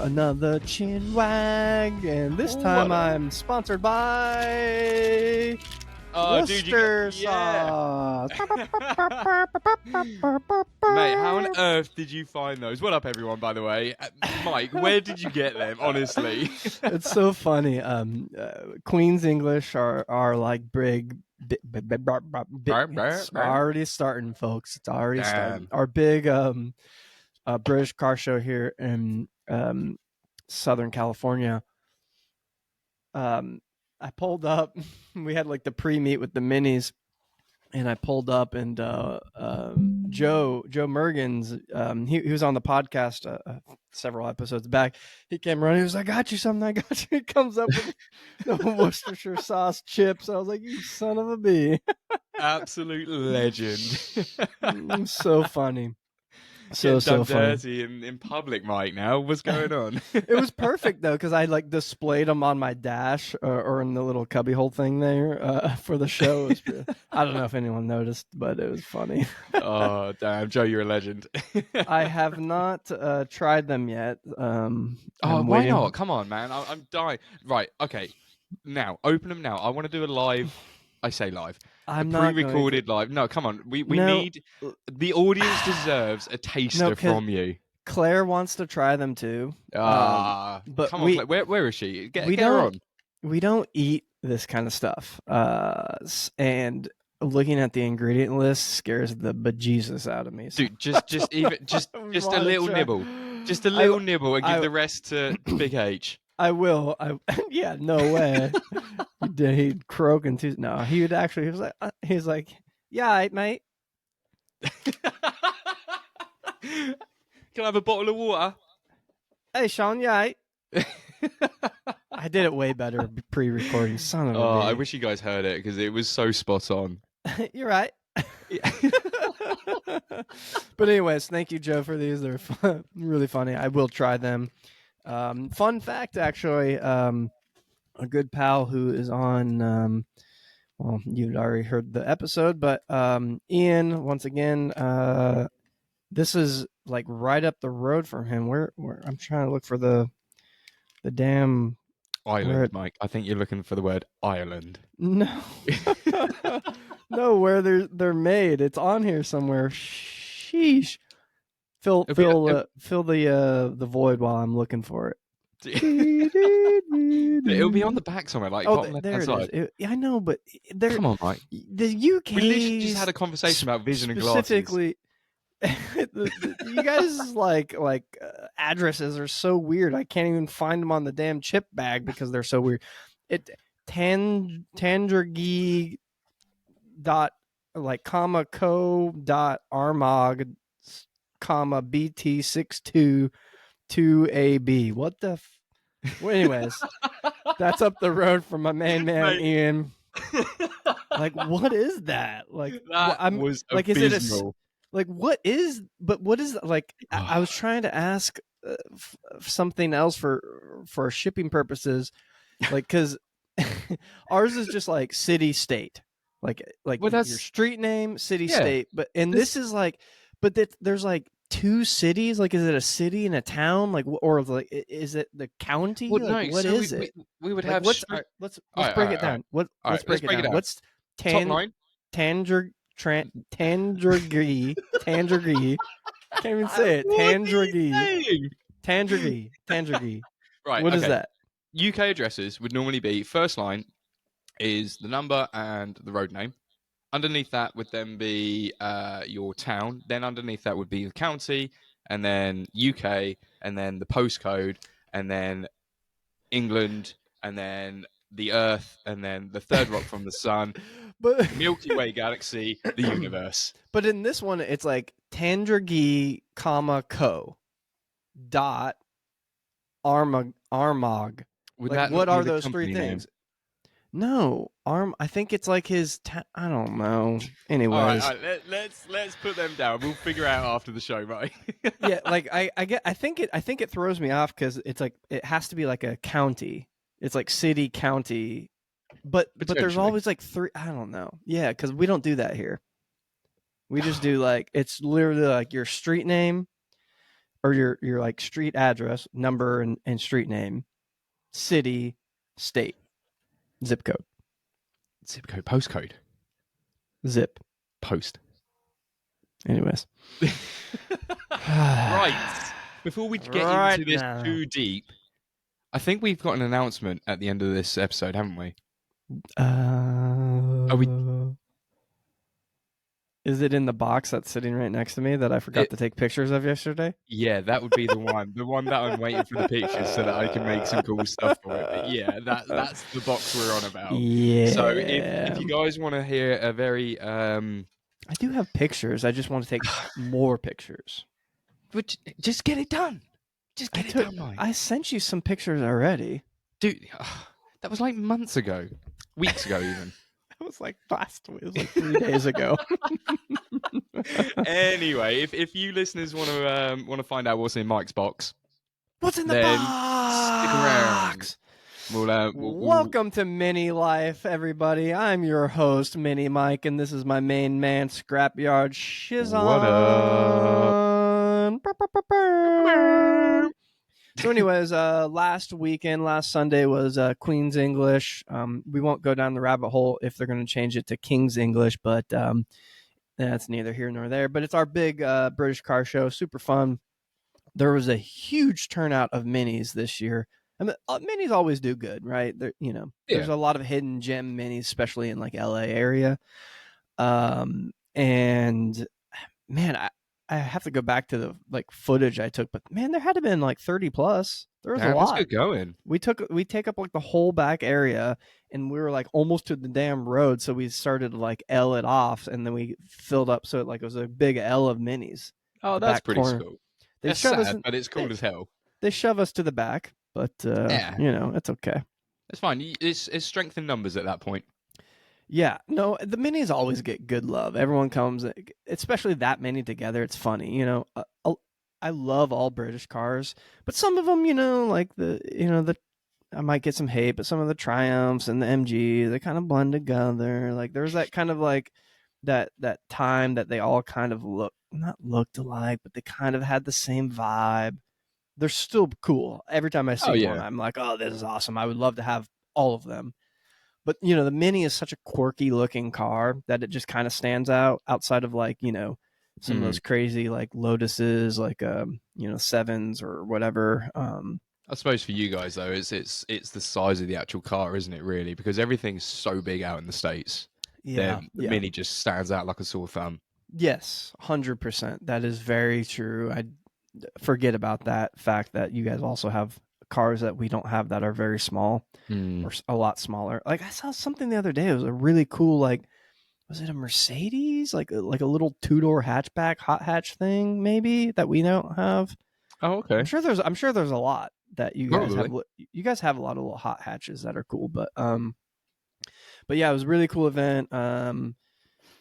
another Chin Wag, and this time I'm sponsored by Dude, Worcestershire yeah. sauce. Mate, how on earth did you find those? What up, everyone, by the way? Mike, where did you get them, honestly? It's so funny. Queen's English are like big. It's already starting, folks. It's already starting. Damn. Our big British car show here in Southern California. I pulled up. We had like the pre-meet with the minis, and I pulled up, and Joe Mergens, he was on the podcast several episodes back. He came running. He was like, "I got you something. I got you." He comes up with the Worcestershire sauce chips. I was like, "You son of a bee!" Absolute legend. So funny. Getting done funny. dirty in public, Mike. Now, what's going on? It was perfect though, because I like displayed them on my dash or in the little cubbyhole thing there for the show. I don't know if anyone noticed, but it was funny. Oh, damn, Joe, you're a legend. I have not tried them yet. Why not? Come on, man. I'm dying. Right, okay. Now, open them now. I want to do a live. I say live. I'm a pre-recorded not live. No, come on. We need. The audience deserves a taster from you. Claire wants to try them too. But come on, Claire. Where is she? Get her on. We don't eat this kind of stuff. And looking at the ingredient list scares the bejesus out of me. So. Dude, just a little nibble. Just a little nibble and give the rest to Big H. I will. Yeah, no way. He'd croak and no, he would actually. He was like, "Yeah, all right, mate. Can I have a bottle of water? Hey, Sean, yeah, all right." I did it way better pre-recording. Son of a I wish you guys heard it because it was so spot on. You're right. But anyways, thank you, Joe, for these. They're fun, really funny. I will try them. Fun fact, actually, a good pal who is on, well, you've already heard the episode, but Ian, once again, this is like right up the road from him. Where I'm trying to look for the damn island, Mike. I think you're looking for the word Ireland. No, no, where they're made. It's on here somewhere. Sheesh. Fill the void while I'm looking for it. It'll be on the back somewhere, like bottom left-hand side. I know, but come on, Mike. The UK. We literally just had a conversation about vision and glasses. Specifically, you guys like addresses are so weird. I can't even find them on the damn chip bag because they're so weird. Tandragee dot comma co dot armag comma BT622AB. What the well, anyways, that's up the road from my man Ian. Like, what is that? Like, that was like, abysmal. is it like what is? But what is like? I was trying to ask something else for shipping purposes, like because ours is just like city state, like well, that's your street name, city state. But this is like, but there's like two cities. Like, is it a city and a town? Like, or like, is it the county? Well, like, no, what so is it? We would like, have. Let's break it down. Let's break it down. What's top line? Tandragee. Can't even say it. Tandragee. Right. What is that? UK addresses would normally be first line is the number and the road name. Underneath that would then be your town. Then underneath that would be the county, and then UK, and then the postcode, and then England, and then the Earth, and then the third rock from the sun, the Milky Way galaxy, the universe. But in this one, it's like Tandragee, co. dot Armagh. Like, what are those three things? No, I think it's like his. I don't know. Anyways, all right, let's put them down. We'll figure out after the show, right? Yeah, like I think it throws me off because it's like it has to be like a county. It's like city, county, but there's always like three. I don't know. Yeah, because we don't do that here. We just do like it's literally like your street name, or your like street address, number, and street name, city, state, zip code, Zip code, postcode, zip. post. Anyways, Right. Before we get right into this now, too deep, I think we've got an announcement at the end of this episode, haven't we? Are we? is it in the box that's sitting right next to me that I forgot It, to take pictures of yesterday? yeah, that would be the one that I'm waiting for the pictures so that I can make some cool stuff for it. But yeah, that's the box we're on about. So if Yeah. you guys want to hear a very I do have pictures. I just want to take more pictures. but just get it done. Just I get it took. done, Mike. I sent you some pictures already. Dude, that was like months ago, weeks ago even. That was like last week. It was like 3 days ago. Anyway, if you listeners want to find out what's in Mike's box, What's in the then stick around. box? We'll Welcome to Mini Life, everybody. I'm your host, Mini Mike, and this is my main man, Scrapyard what up? Shizon. So, anyways, last Sunday was Queen's English. We won't go down the rabbit hole if they're going to change it to King's English, but that's neither here nor there. But it's our big British car show, super fun. There was a huge turnout of minis this year. I mean, minis always do good, right? There's a lot of hidden gem minis, especially in like LA area. And man, I have to go back to the like footage I took, but man, there had to have been like 30 plus. There was a Damn, that's lot. good going. We take up like the whole back area, and we were like almost to the damn road, so we started to like L it off, and then we filled up so it was a big L of minis. Oh, The that's back pretty corner. cool. They That's shove us. sad, but it's cool as hell. They shove us to the back, but Yeah, it's okay. it's fine. It's strength in numbers at that point. Yeah, no, the minis always get good love. Everyone comes, especially that many together. It's funny, I love all British cars, but some of them, like the I might get some hate, but some of the Triumphs and the MG, they kind of blend together. Like there's that kind of like that time that they all kind of not looked alike, but they kind of had the same vibe. They're still cool. Every time I Oh see one, yeah. I'm like, oh, this is awesome. I would love to have all of them. But the Mini is such a quirky looking car that it just kind of stands out outside of like some of those crazy like Lotuses, like sevens or whatever. I suppose for you guys though, it's the size of the actual car, isn't it? Really, because everything's so big out in the States. Yeah, Then the yeah, Mini just stands out like a sore thumb. yes, 100%. That is very true. I forget about that fact that you guys also have cars that we don't have that are very small or a lot smaller. Like I saw something the other day. It was a really cool was it a Mercedes? Like a little 2-door hatchback hot hatch thing maybe that we don't have. Oh, okay. I'm sure there's a lot that you guys have. Probably. You guys have a lot of little hot hatches that are cool, but yeah, it was a really cool event.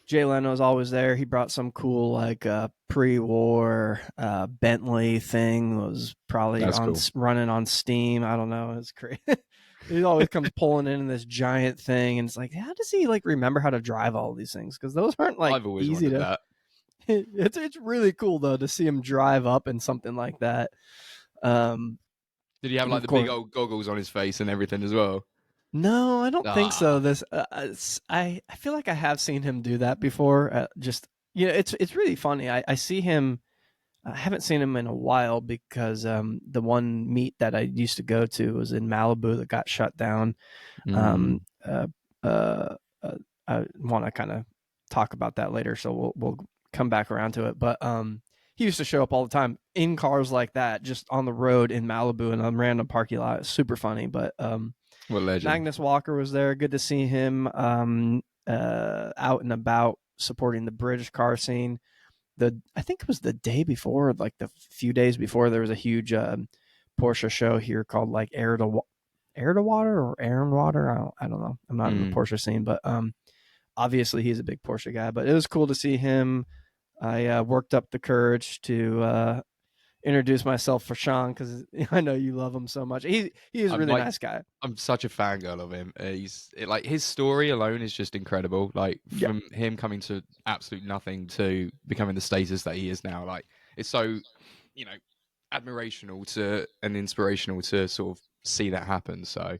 Jay Leno was always there. He brought some cool like pre-war Bentley thing. It was probably That's cool. running on steam. I don't know. It's crazy. He always comes pulling in this giant thing, and it's like, how does he like remember how to drive all these things? Because those aren't like I've always easy wondered to. that. It's really cool though to see him drive up in something like that. Did he have like Of the course, big old goggles on his face and everything as well? no, I don't think so. Ah, I feel like I have seen him do that before. Just it's really funny. I see him. I haven't seen him in a while because the one meet that I used to go to was in Malibu that got shut down. Um, uh, uh, I want to kind of talk about that later, so we'll come back around to it. But he used to show up all the time in cars like that, just on the road in Malibu in a random parking lot. It's super funny. But what a legend. Magnus Walker was there. Good to see him out and about supporting the British car scene. I think it was the day before, like the few days before, there was a huge Porsche show here called like Air to Water or Air and Water. I don't know. I'm not in the Porsche scene, but obviously he's a big Porsche guy. But it was cool to see him. I worked up the courage to introduce myself for Sean because I know you love him so much. He is a really nice guy. I'm such a fangirl of him. Like his story alone is just incredible. Like from him coming to absolute nothing to becoming the status that he is now. Like it's so, you know, admirational to and inspirational to sort of see that happen. So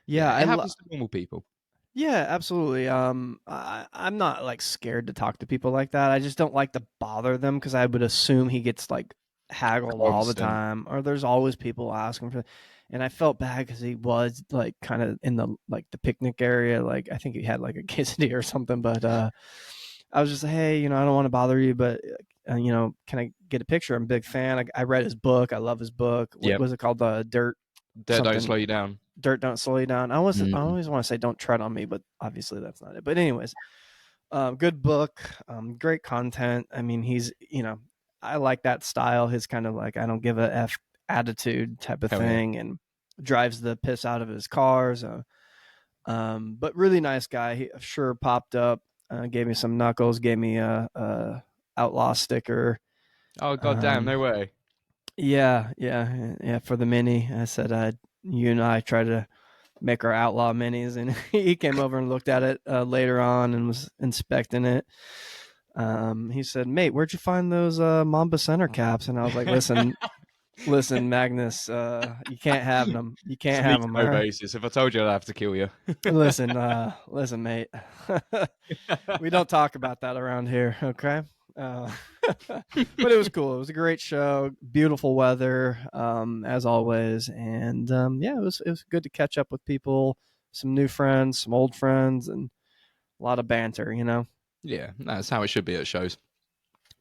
Yeah, yeah, it happens to normal people. yeah, absolutely. I'm not like scared to talk to people like that. I just don't like to bother them because I would assume he gets like haggled all the Constant. time, or there's always people asking for. And I felt bad because he was like kind of in the like the picnic area. Like I think he had like a quesadilla or something, but I was just like, hey, I don't want to bother you, but can I get a picture? I'm a big fan. I read his book. I love his book. What Yep. was it called? The Dirt Dirt don't something. slow you down. Dirt don't slow you down. I Mm, always want to say don't tread on me, but obviously that's not it. But anyways, good book, great content. I mean, I like that style. His kind of like I don't give a f attitude type of hell yeah. thing, and drives the piss out of his cars. But really nice guy. He sure popped up, gave me some knuckles, gave me a outlaw sticker. Oh god damn, Um, no way. yeah, yeah, yeah. For the mini, I said, you and I try to make our outlaw minis, and he came over and looked at it later on and was inspecting it. He said, "Mate, where'd you find those Mamba Center caps?" And I was like, "Listen, Magnus, you can't have them. You It's can't a have need to them. All know right, basis. If I told you, I'd have to kill you. listen, mate. We don't talk about that around here, okay?" Uh, but it was cool. It was a great show. Beautiful weather, as always, and yeah, it was good to catch up with people, some new friends, some old friends, and a lot of banter. Yeah, that's how it should be at shows.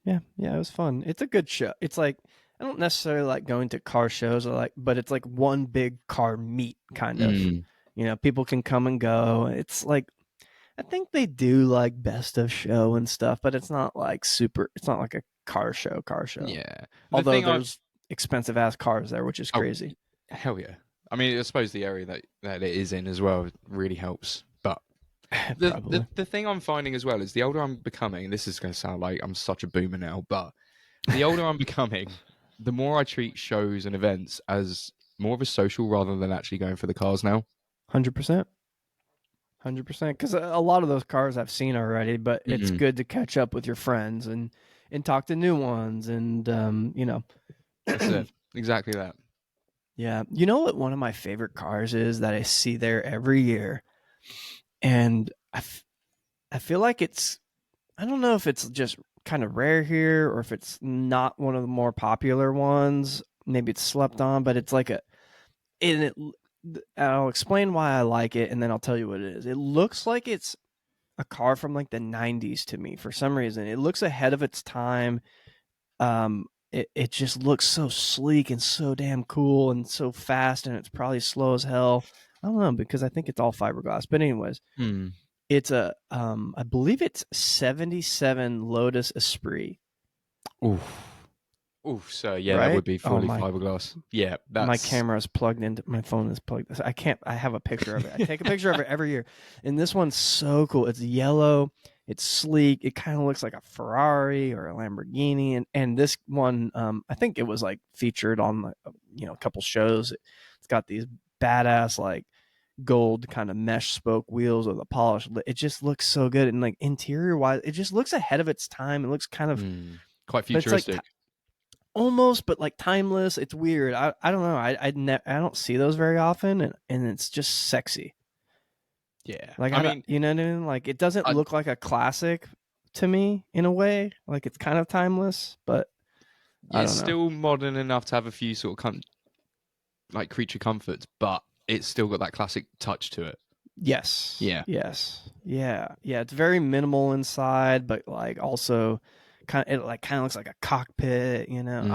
Yeah, yeah, it was fun. It's a good show. It's like I don't necessarily like going to car shows, but it's like one big car meet kind of. Mm, People can come and go. It's like I think they do like best of show and stuff, but it's not like super. It's not like a car show. yeah. The Although thing I've there's expensive ass cars there, which is oh crazy. hell yeah. I mean, I suppose the area that it is in as well really helps. But the Probably. the thing I'm finding as well is the older I'm becoming, and this is going to sound like I'm such a boomer now, but the older I'm becoming, the more I treat shows and events as more of a social rather than actually going for the cars now. 100%. 100%. Because a lot of those cars I've seen already, but it's Mm, good to catch up with your friends and talk to new ones. And, that's it. Exactly that. yeah. You know what one of my favorite cars is that I see there every year? And I feel like I don't know if it's just kind of rare here or if it's not one of the more popular ones. Maybe it's slept on, but it's like and it, I'll explain why I like it and then I'll tell you what it is. It looks like it's a car from like the 90s to me for some reason. It looks ahead of its time. It just looks so sleek and so damn cool and so fast, and it's probably slow as hell. I don't know because I think it's all fiberglass. But anyways, Mm. it's I believe it's 77 Lotus Esprit, Oof. Oof. So yeah, that right? would be Oh fully fiberglass. Yeah, my that's camera is plugged into my phone is plugged. I can't. I have a picture of it. I take a picture of it every year, and this one's so cool. It's yellow. It's sleek. It kind of looks like a Ferrari or a Lamborghini, and this one, I think it was like featured on a couple shows. It's got these badass like gold kind of mesh spoke wheels with a polish. It just looks so good, and like interior wise, it just looks ahead of its time. It looks kind of, quite but it's like futuristic. almost, but like timeless. It's weird. I don't know. I don't see those very often, and it's just sexy. Yeah, Like I I don't, mean, you know what I mean? Like it doesn't I, look like a classic to me in a way. Like it's kind of timeless, but I it's don't know. still modern enough to have a few sort of like creature comforts, but it's still got that classic touch to it. Yes, Yeah. yes, yeah, yeah. It's very minimal inside, but like also kind of looks like a cockpit. I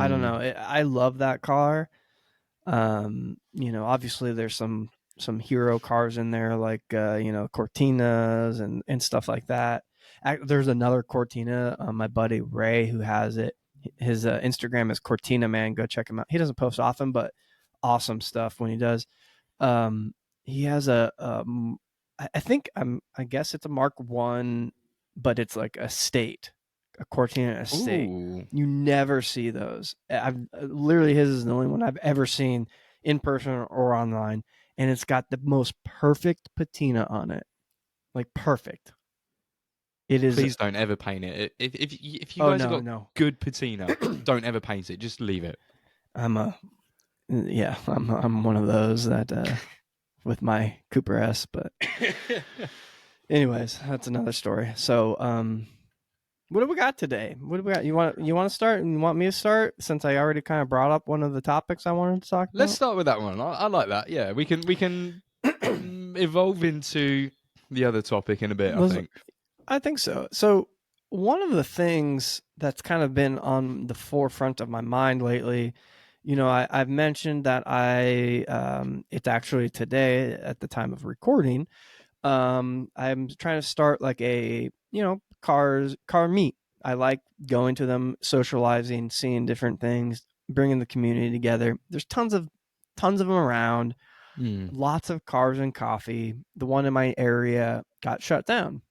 don't know. Mm. I love that car. Obviously there's some hero cars in there like Cortinas and stuff like that. There's another Cortina, my buddy Ray who has it. His Instagram is Cortina Man. Go check him out. He doesn't post often, but awesome stuff when he does. Um, he has I think I guess it's a Mark One, but it's like a state, a Cortina estate. Ooh. You never see those. I've literally his is the only one I've ever seen in person or online, and it's got the most perfect patina on it, like perfect. It is. Please don't ever paint it. If you Oh guys have no, got no. good patina, don't ever paint it. Just leave it. I'm a yeah, I'm one of those that with my Cooper S, but anyways, that's another story. So, what do we got today? What do we got? You want to start and you want me to start since I already kind of brought up one of the topics I wanted to talk Let's about? start with that one. I like that. Yeah, we can evolve into the other topic in a bit. I Was think. I think so. So one of the things that's kind of been on the forefront of my mind lately, I've mentioned that it's actually today at the time of recording. I'm trying to start like a, car meet. I like going to them, socializing, seeing different things, bringing the community together. There's tons of them around, Mm. lots of cars and coffee. The one in my area got shut down.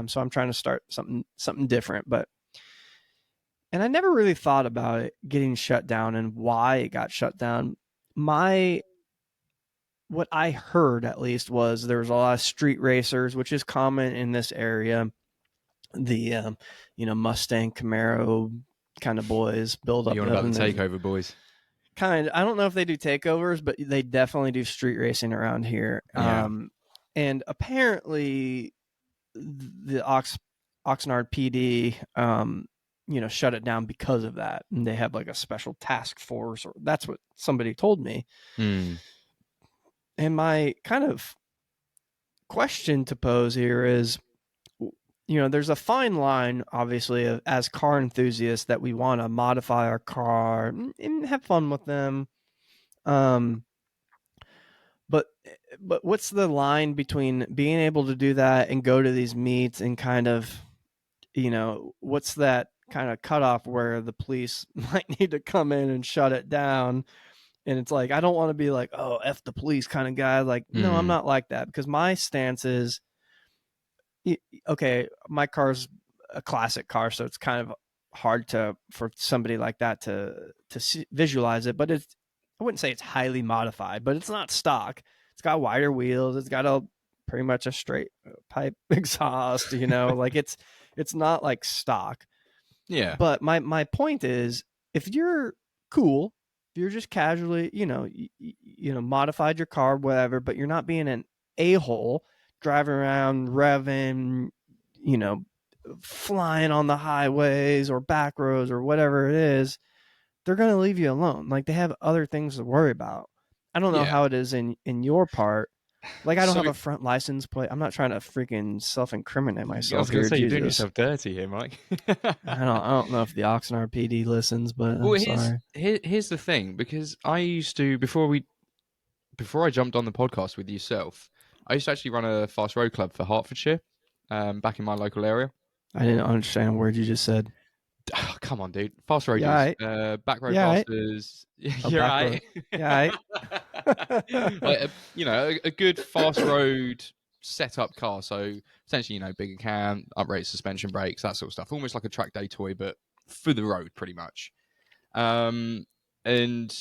So I'm trying to start something different, and I never really thought about it getting shut down and why it got shut down. My What I heard at least was there was a lot of street racers, which is common in this area. The Mustang Camaro kind of boys build up You on about the and there's takeover, boys? I don't know if they do takeovers, but they definitely do street racing around here. Yeah. And apparently the Oxnard PD, shut it down because of that, and they have like a special task force, or that's what somebody told me. Mm. And my kind of question to pose here is, there's a fine line, obviously, as car enthusiasts that we want to modify our car and have fun with them. Um, but what's the line between being able to do that and go to these meets and kind of, what's that kind of cutoff where the police might need to come in and shut it down? And it's like, I don't want to be like, oh, F the police kind of guy. Like, no, I'm Mm. not like that, because my stance is, okay, my car's a classic car, so it's kind of hard for somebody like that to visualize it. But I wouldn't say it's highly modified, but it's not stock. It's got wider wheels. It's got a pretty much a straight pipe exhaust. Like it's not like stock. Yeah. But my point is, if you're cool, if you're just casually, modified your car, whatever, but you're not being an a-hole driving around revving, you know, flying on the highways or back roads or whatever it is, they're going to leave you alone. Like, they have other things to worry about. I don't know Yeah. how it is in your part. Like, I don't So have a front license plate. I'm not trying to freaking self-incriminate I was myself going to here. say you're doing Jesus. yourself dirty here, Mike. I don't know if the Oxnard PD listens, but Well, I'm sorry. here's the thing, because I used to before I jumped on the podcast with yourself, I used to actually run a fast road club for Hertfordshire, back in my local area. I didn't understand a word you just said. Oh, come on, dude, fast Yeah, roadies, I, back road yeah, I, fasters. oh, You're back right. road. Yeah, I. Like a good fast road setup car. So essentially, bigger cam, uprated suspension brakes, that sort of stuff. Almost like a track day toy, but for the road, pretty much. Um, and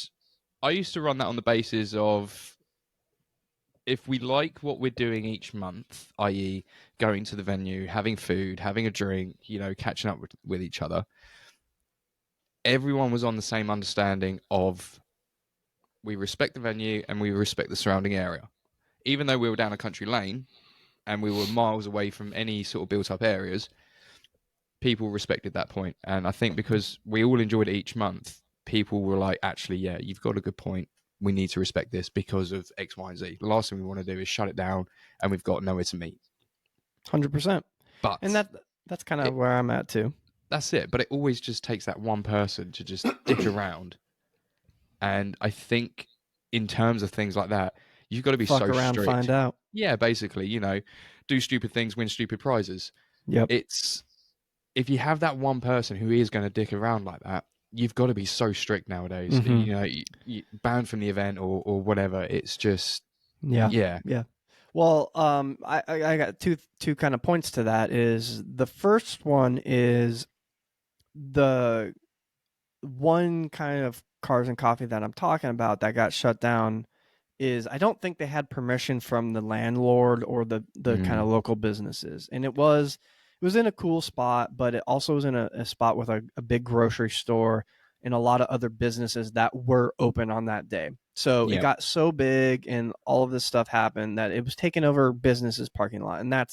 I used to run that on the basis of, if we like what we're doing each month, i.e., going to the venue, having food, having a drink, catching up with each other, everyone was on the same understanding of, we respect the venue and we respect the surrounding area. Even though we were down a country lane and we were miles away from any sort of built up areas, people respected that point. And I think because we all enjoyed it each month, people were like, actually, yeah, you've got a good point. We need to respect this because of X, Y, and Z. The last thing we want to do is shut it down and we've got nowhere to meet. 100%. And But that's kind of it, where I'm at too. that's it. But it always just takes that one person to just dick around. And I think in terms of things like that, you've got to be Fuck so around, find strict. out. Yeah, basically, do stupid things, win stupid prizes. Yep. It's If you have that one person who is going to dick around like that, you've got to be so strict nowadays. Mm-hmm. You banned from the event or whatever. It's just, Yeah. yeah. Yeah. Well, I got two kind of points to that. Is the first one is the one kind of cars and coffee that I'm talking about that got shut down is, I don't think they had permission from the landlord or the kind Mm, of local businesses, and it was in a cool spot, but it also was in a spot with a big grocery store, and a lot of other businesses that were open on that day. So it Yeah, got so big and all of this stuff happened that it was taking over businesses parking lot, and that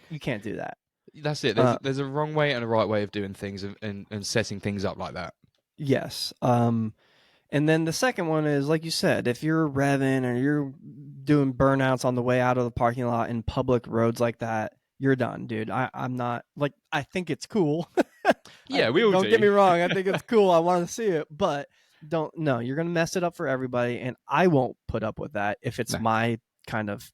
you can't do that. that's it. Uh, There's a wrong way and a right way of doing things, and setting things up like that. yes. And then the second one is like you said, if you're revving or you're doing burnouts on the way out of the parking lot in public roads like that, you're done, dude. I'm not like I think it's cool. Yeah, we all Don't get do. me wrong. I think it's cool. I want to see it, but don't no. You're gonna mess it up for everybody, and I won't put up with that if it's No, my kind of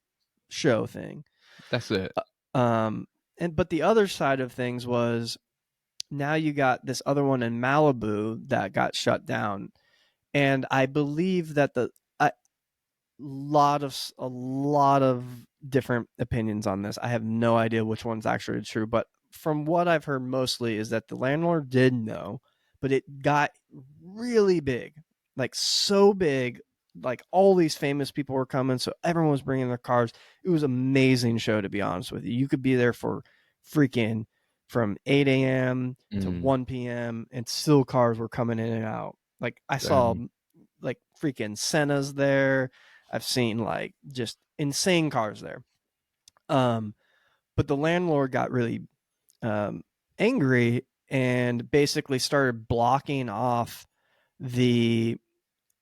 show thing. that's it. Um, and but the other side of things was now you got this other one in Malibu that got shut down, and I believe that the a lot of different opinions on this. I have no idea which one's actually true, but from what I've heard mostly is that the landlord did know, but it got really big, like so big, like all these famous people were coming, so everyone was bringing their cars. It was an amazing show, to be honest with you. You could be there for freaking from 8 a.m. to Mm, 1 p.m. and still cars were coming in and out. Like I saw um, like freaking Senna's there. I've seen like just insane cars there. Um, but the landlord got really um, angry and basically started blocking off the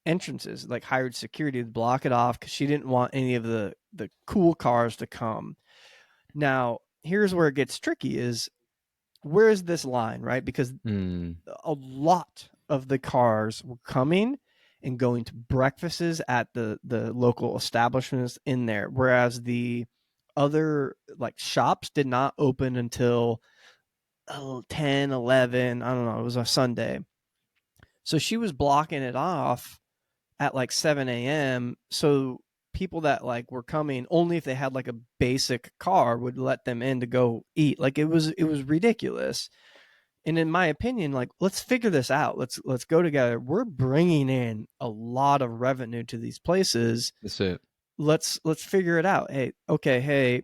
entrances, like hired security to block it off because she didn't want any of the cool cars to come. Now, here's where it gets tricky: is where is this line, right? Because mm, a lot of the cars were coming and going to breakfasts at the local establishments in there, whereas the other like shops did not open until 10, 11. I don't know, it was a Sunday, so she was blocking it off at like 7 a.m. So people that like were coming only if they had like a basic car would let them in to go eat. Like it was ridiculous. And in my opinion, like let's figure this out. Let's go together. We're bringing in a lot of revenue to these places. that's it. Let's figure it out. Hey, okay, hey,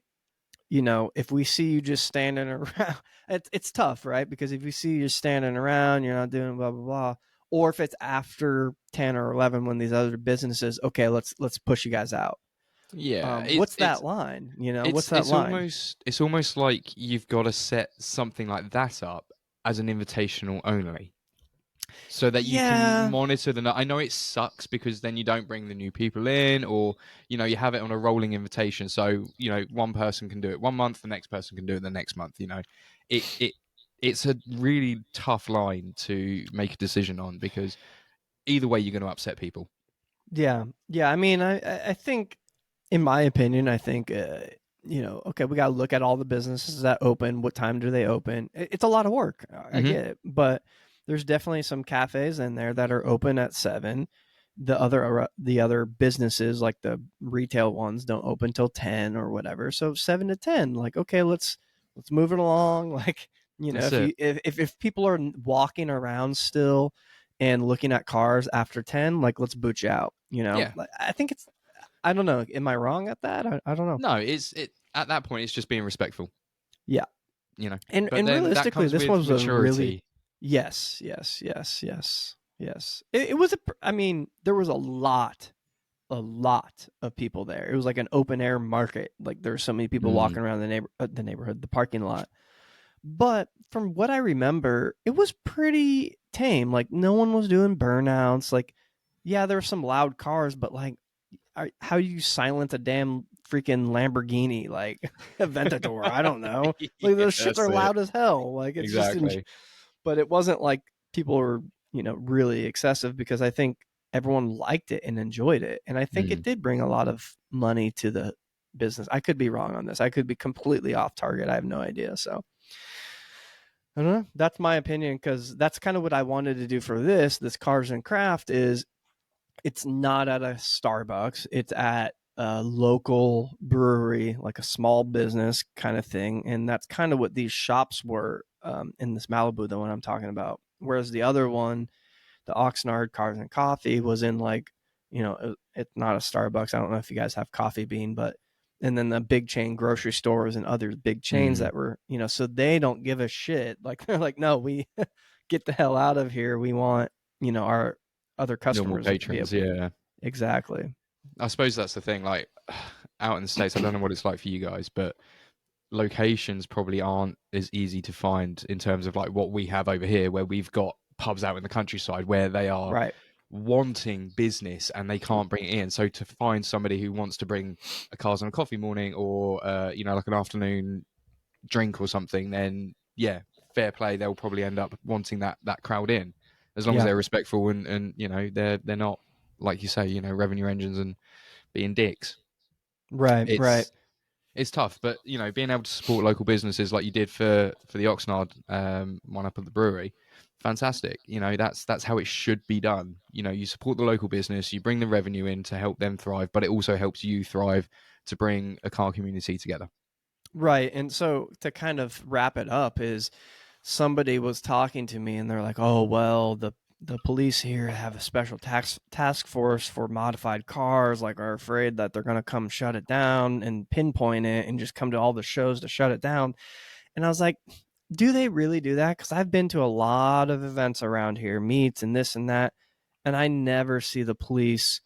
if we see you just standing around, it's tough, right? Because if we see you just standing around, you're not doing blah blah blah. Or if it's after 10 or 11 when these other businesses, okay, let's push you guys out. Yeah, What's that line? What's that it's line? almost like you've got to set something like that up as an invitational only, so that you can Yeah, monitor I know it sucks because then you don't bring the new people in, or you have it on a rolling invitation. So one person can do it one month, the next person can do it the next month. It it it's a really tough line to make a decision on because either way you're going to upset people. yeah, yeah. I mean, I think, in my opinion, I think okay, we got to look at all the businesses that open. What time do they open? It's a lot of work. I Hmm. get it, but there's definitely some cafes in there that are open at 7. The other businesses, like the retail ones, don't open till 10 or whatever. So 7 to 10, like okay, let's move it along. Like That's if it. you if people are walking around still and looking at cars after 10, like let's boot you out. Yeah. Like, I think it's I don't know. Am I wrong at that? I don't know. No, it at that point it's just being respectful. Yeah. you know. And But and then that realistically, comes this with was a really maturity. yes, yes, yes, yes, yes. It was I mean, there was a lot of people there. It was like an open air market. Like there's so many people Mm, walking around the neighborhood, the parking lot. But from what I remember, it was pretty tame. Like no one was doing burnouts. Like yeah, there were some loud cars, but like how do you silence a damn freaking Lamborghini like Aventador? I don't know. Like yeah, those shits that's are it. loud as hell. Like it's just Exactly. but it wasn't like people were really excessive because I think everyone liked it and enjoyed it, and I think it Mm. did bring a lot of money to the business. I could be wrong on this. I could be completely off target. I have no idea. So I don't know. That's my opinion because that's kind of what I wanted to do for this Cars and Craft is it's not at a Starbucks. It's at a local brewery, like a small business kind of thing. And that's kind of what these shops were in this Malibu, the one I'm talking about. Whereas the other one, the Oxnard Cars and Coffee, was in like, it's not a Starbucks. I don't know if you guys have Coffee Bean, but and then the big chain grocery stores and other big chains Mm. that were, so they don't give a shit. Like they're like, no, we get the hell out of here. We want, our other Normal customers to be patrons, able to. yeah. Exactly. I suppose that's the thing. Like out in the States, I don't know what it's like for you guys, but locations probably aren't as easy to find in terms of like what we have over here, where we've got pubs out in the countryside where they are Right. wanting business and they can't bring it in. So to find somebody who wants to bring a cars on a coffee morning or like an afternoon drink or something, then yeah, fair play. They'll probably end up wanting that crowd in, as long as Yeah. they're respectful and they're not, like you say, revenue engines and being dicks. Right. Right. It's it's tough, but being able to support local businesses like you did for the Oxnard one up at the brewery, fantastic. That's how it should be done. You support the local business, you bring the revenue in to help them thrive, but it also helps you thrive to bring a car community together. Right. And so to kind of wrap it up is somebody was talking to me and they're like, "Oh, well, the police here have a special task force for modified cars, like are afraid that they're going to come shut it down and pinpoint it and just come to all the shows to shut it down." And I was like, "Do they really do that? Cuz I've been to a lot of events around here, meets and this and that, and I never see the police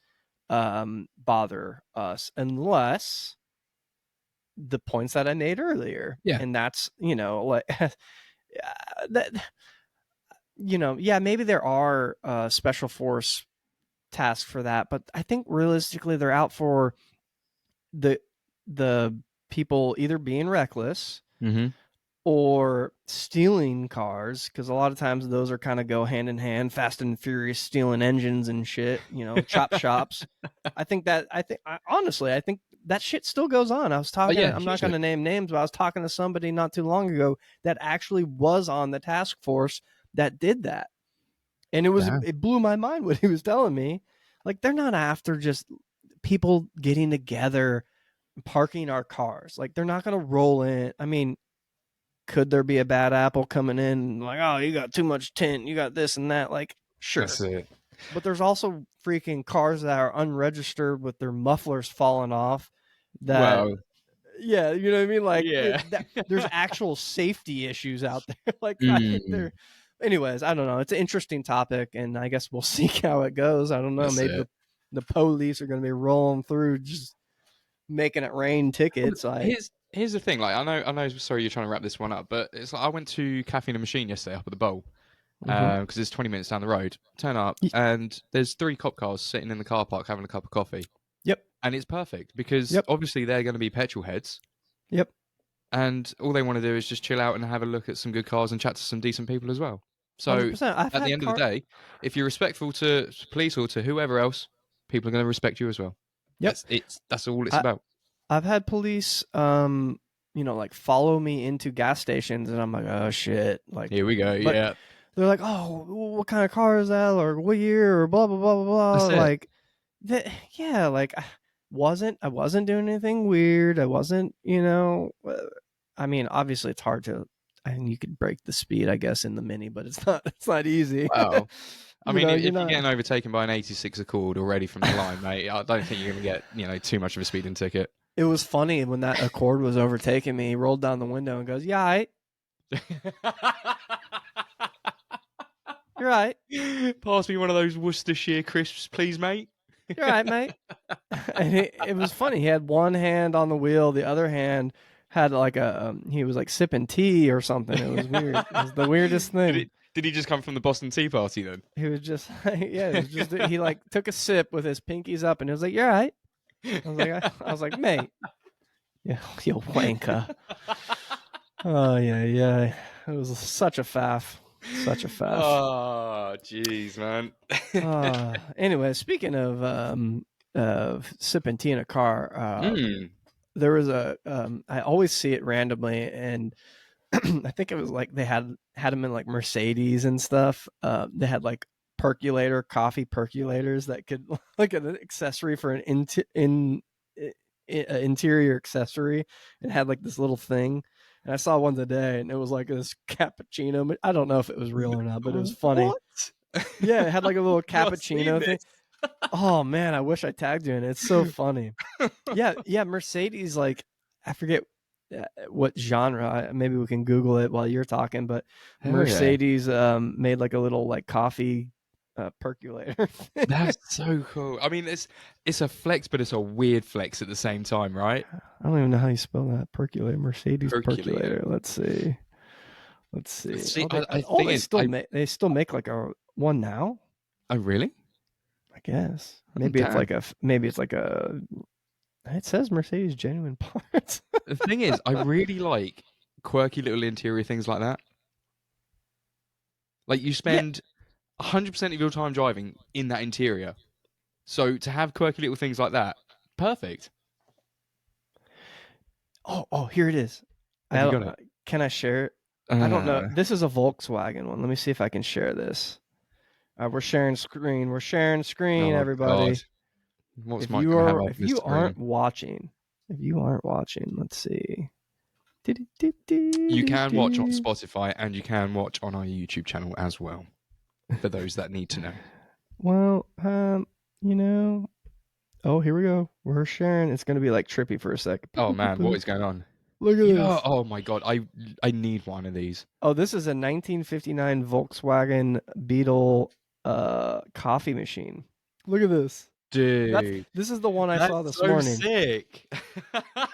bother us unless the points that I made earlier." Yeah. And that's, like that, yeah, maybe there are special force tasks for that, but I think realistically they're out for the the people either being reckless Mm-hmm. or stealing cars, because a lot of times those are kind of go hand in hand. Fast and Furious stealing engines and shit, chop shops. Honestly, I think that shit still goes on. I was Oh talking, yeah, I'm not going hugely. to name names, but I was talking to somebody not too long ago that actually was on the task force that did that. And Damn. it blew my mind what he was telling me. Like, they're not after just people getting together, parking our cars. Like, they're not going to roll in. I mean, could there be a bad apple coming in like, oh, you got too much tint, you got this and that? Like, That's sure. it. But there's also freaking cars that are unregistered with their mufflers falling off that, Well, yeah, you know what I mean? Like, yeah. there's actual safety issues out there. Like, I think Mm, they're, anyways, I don't know. It's an interesting topic, and I guess we'll see how it goes. I don't know. that's Maybe it. the police are going to be rolling through just making it rain Well, tickets. Like, here's the thing. Like, I know. Sorry, you're trying to wrap this one up, but it's like I went to Cafe and a Machine yesterday up at the Bowl mm-hmm. because it's 20 minutes down the road. Turn up, and there's 3 cop cars sitting in the car park having a cup of coffee, Yep, and it's perfect because yep, obviously they're going to be petrol heads, yep. and all they want to do is just chill out and have a look at some good cars and chat to some decent people as well. So 100%. I've at the had end of the day, if you're respectful to police or to whoever else, people are going to respect you as well. Yep. That's all it's I, about. I've had police, like follow me into gas stations, and I'm like, oh shit, like, Here we go. but Yeah, they're like, oh, what kind of car is that, or what year, or blah blah blah blah blah. that's it. Like, yeah, like I wasn't doing anything weird. I wasn't, I mean, obviously it's hard to, and you could break the speed, I guess, in the Mini, but it's not easy. Well, I mean, You're if you're not. getting overtaken by an 86 Accord already from the line, mate, I don't think you're going to get too much of a speeding ticket. It was funny when that Accord was overtaking me. He rolled down the window and goes, "Yeah, you're right. Pass me one of those Worcestershire crisps, please, mate. You're right, mate." And it was funny. He had one hand on the wheel, the other hand had like he was like sipping tea or something. It was weird. It was the weirdest thing. Did he just come from the Boston Tea Party then? He was just yeah. It was just he like took a sip with his pinkies up, and he was like, "You're right." I was like, "Mate, yeah, you wanker." Oh yeah, yeah. It was such a faff. Such a faff. Oh, jeez, man. Anyway, speaking of sipping tea in a car, Mm. there was I always see it randomly, and I think it was like they had them in like Mercedes and stuff. They had like coffee percolators that could like an accessory for an interior accessory. It had like this little thing. And I saw one today, and it was like this cappuccino. I don't know if it was real or not, but it was funny. What? Yeah, it had like a little I've not seen cappuccino thing. this. Oh man, I wish I tagged you in it. It's so funny. Yeah. Mercedes, like, I forget what genre. Maybe we can Google it while you're talking. But Hell yeah. Mercedes made like a little like coffee percolator thing. That's so cool. I mean, it's a flex, but it's a weird flex at the same time, right? I don't even know how you spell that. Percolator. Mercedes Percolator. percolator. Let's see. Let's see. See, Oh, they I think is they still make like a one now. oh really? I guess Oh, damn. maybe it's like a. It says Mercedes genuine parts. The thing is, I really like quirky little interior things like that. Like you Yeah. spend 100% of your time driving in that interior. So to have quirky little things like that, perfect. Oh, here it is. Have you got it? Can I share it? I don't know. Uh, This is a Volkswagen one. Let me see if I can share this. We're sharing screen. We're sharing screen, oh God. everybody. What's Mike gonna have up If on his you screen? aren't watching, let's see. You can watch on Spotify and you can watch on our YouTube channel as well. For those that need to know. Well, you know. Oh, here we go. We're sharing. It's gonna be like trippy for a second. Oh man, what is going on? Look at Yeah. this. Oh my God. I need one of these. Oh, this is a 1959 Volkswagen Beetle coffee machine. Look at this. Dude, This is the one I saw that's this so morning. sick.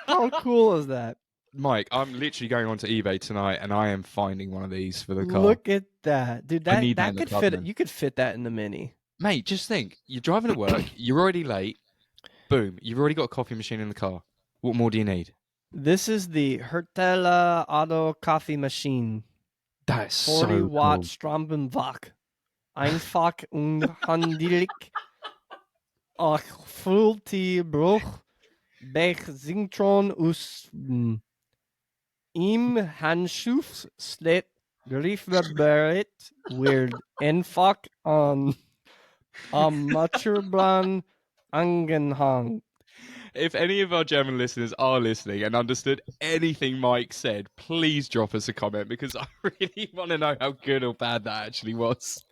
How cool is that? Mike, I'm literally going onto eBay tonight and I am finding one of these for the car. Look at that. Dude, I need that in that the could club, fit man. you could fit that in the Mini. Mate, just think. You're driving to work, you're already late. Boom, you've already got a coffee machine in the car. What more do you need? This is the Hertella Auto coffee machine. That is 40 so Watt cool. Strombenbach. Einfach und handlich. Ach, Bruch. Bech Sintron us im Handschuhs slet Griffeberet wird einfach an Amateurbrand angehangen. If any of our German listeners are listening and understood anything Mike said, please drop us a comment because I really want to know how good or bad that actually was.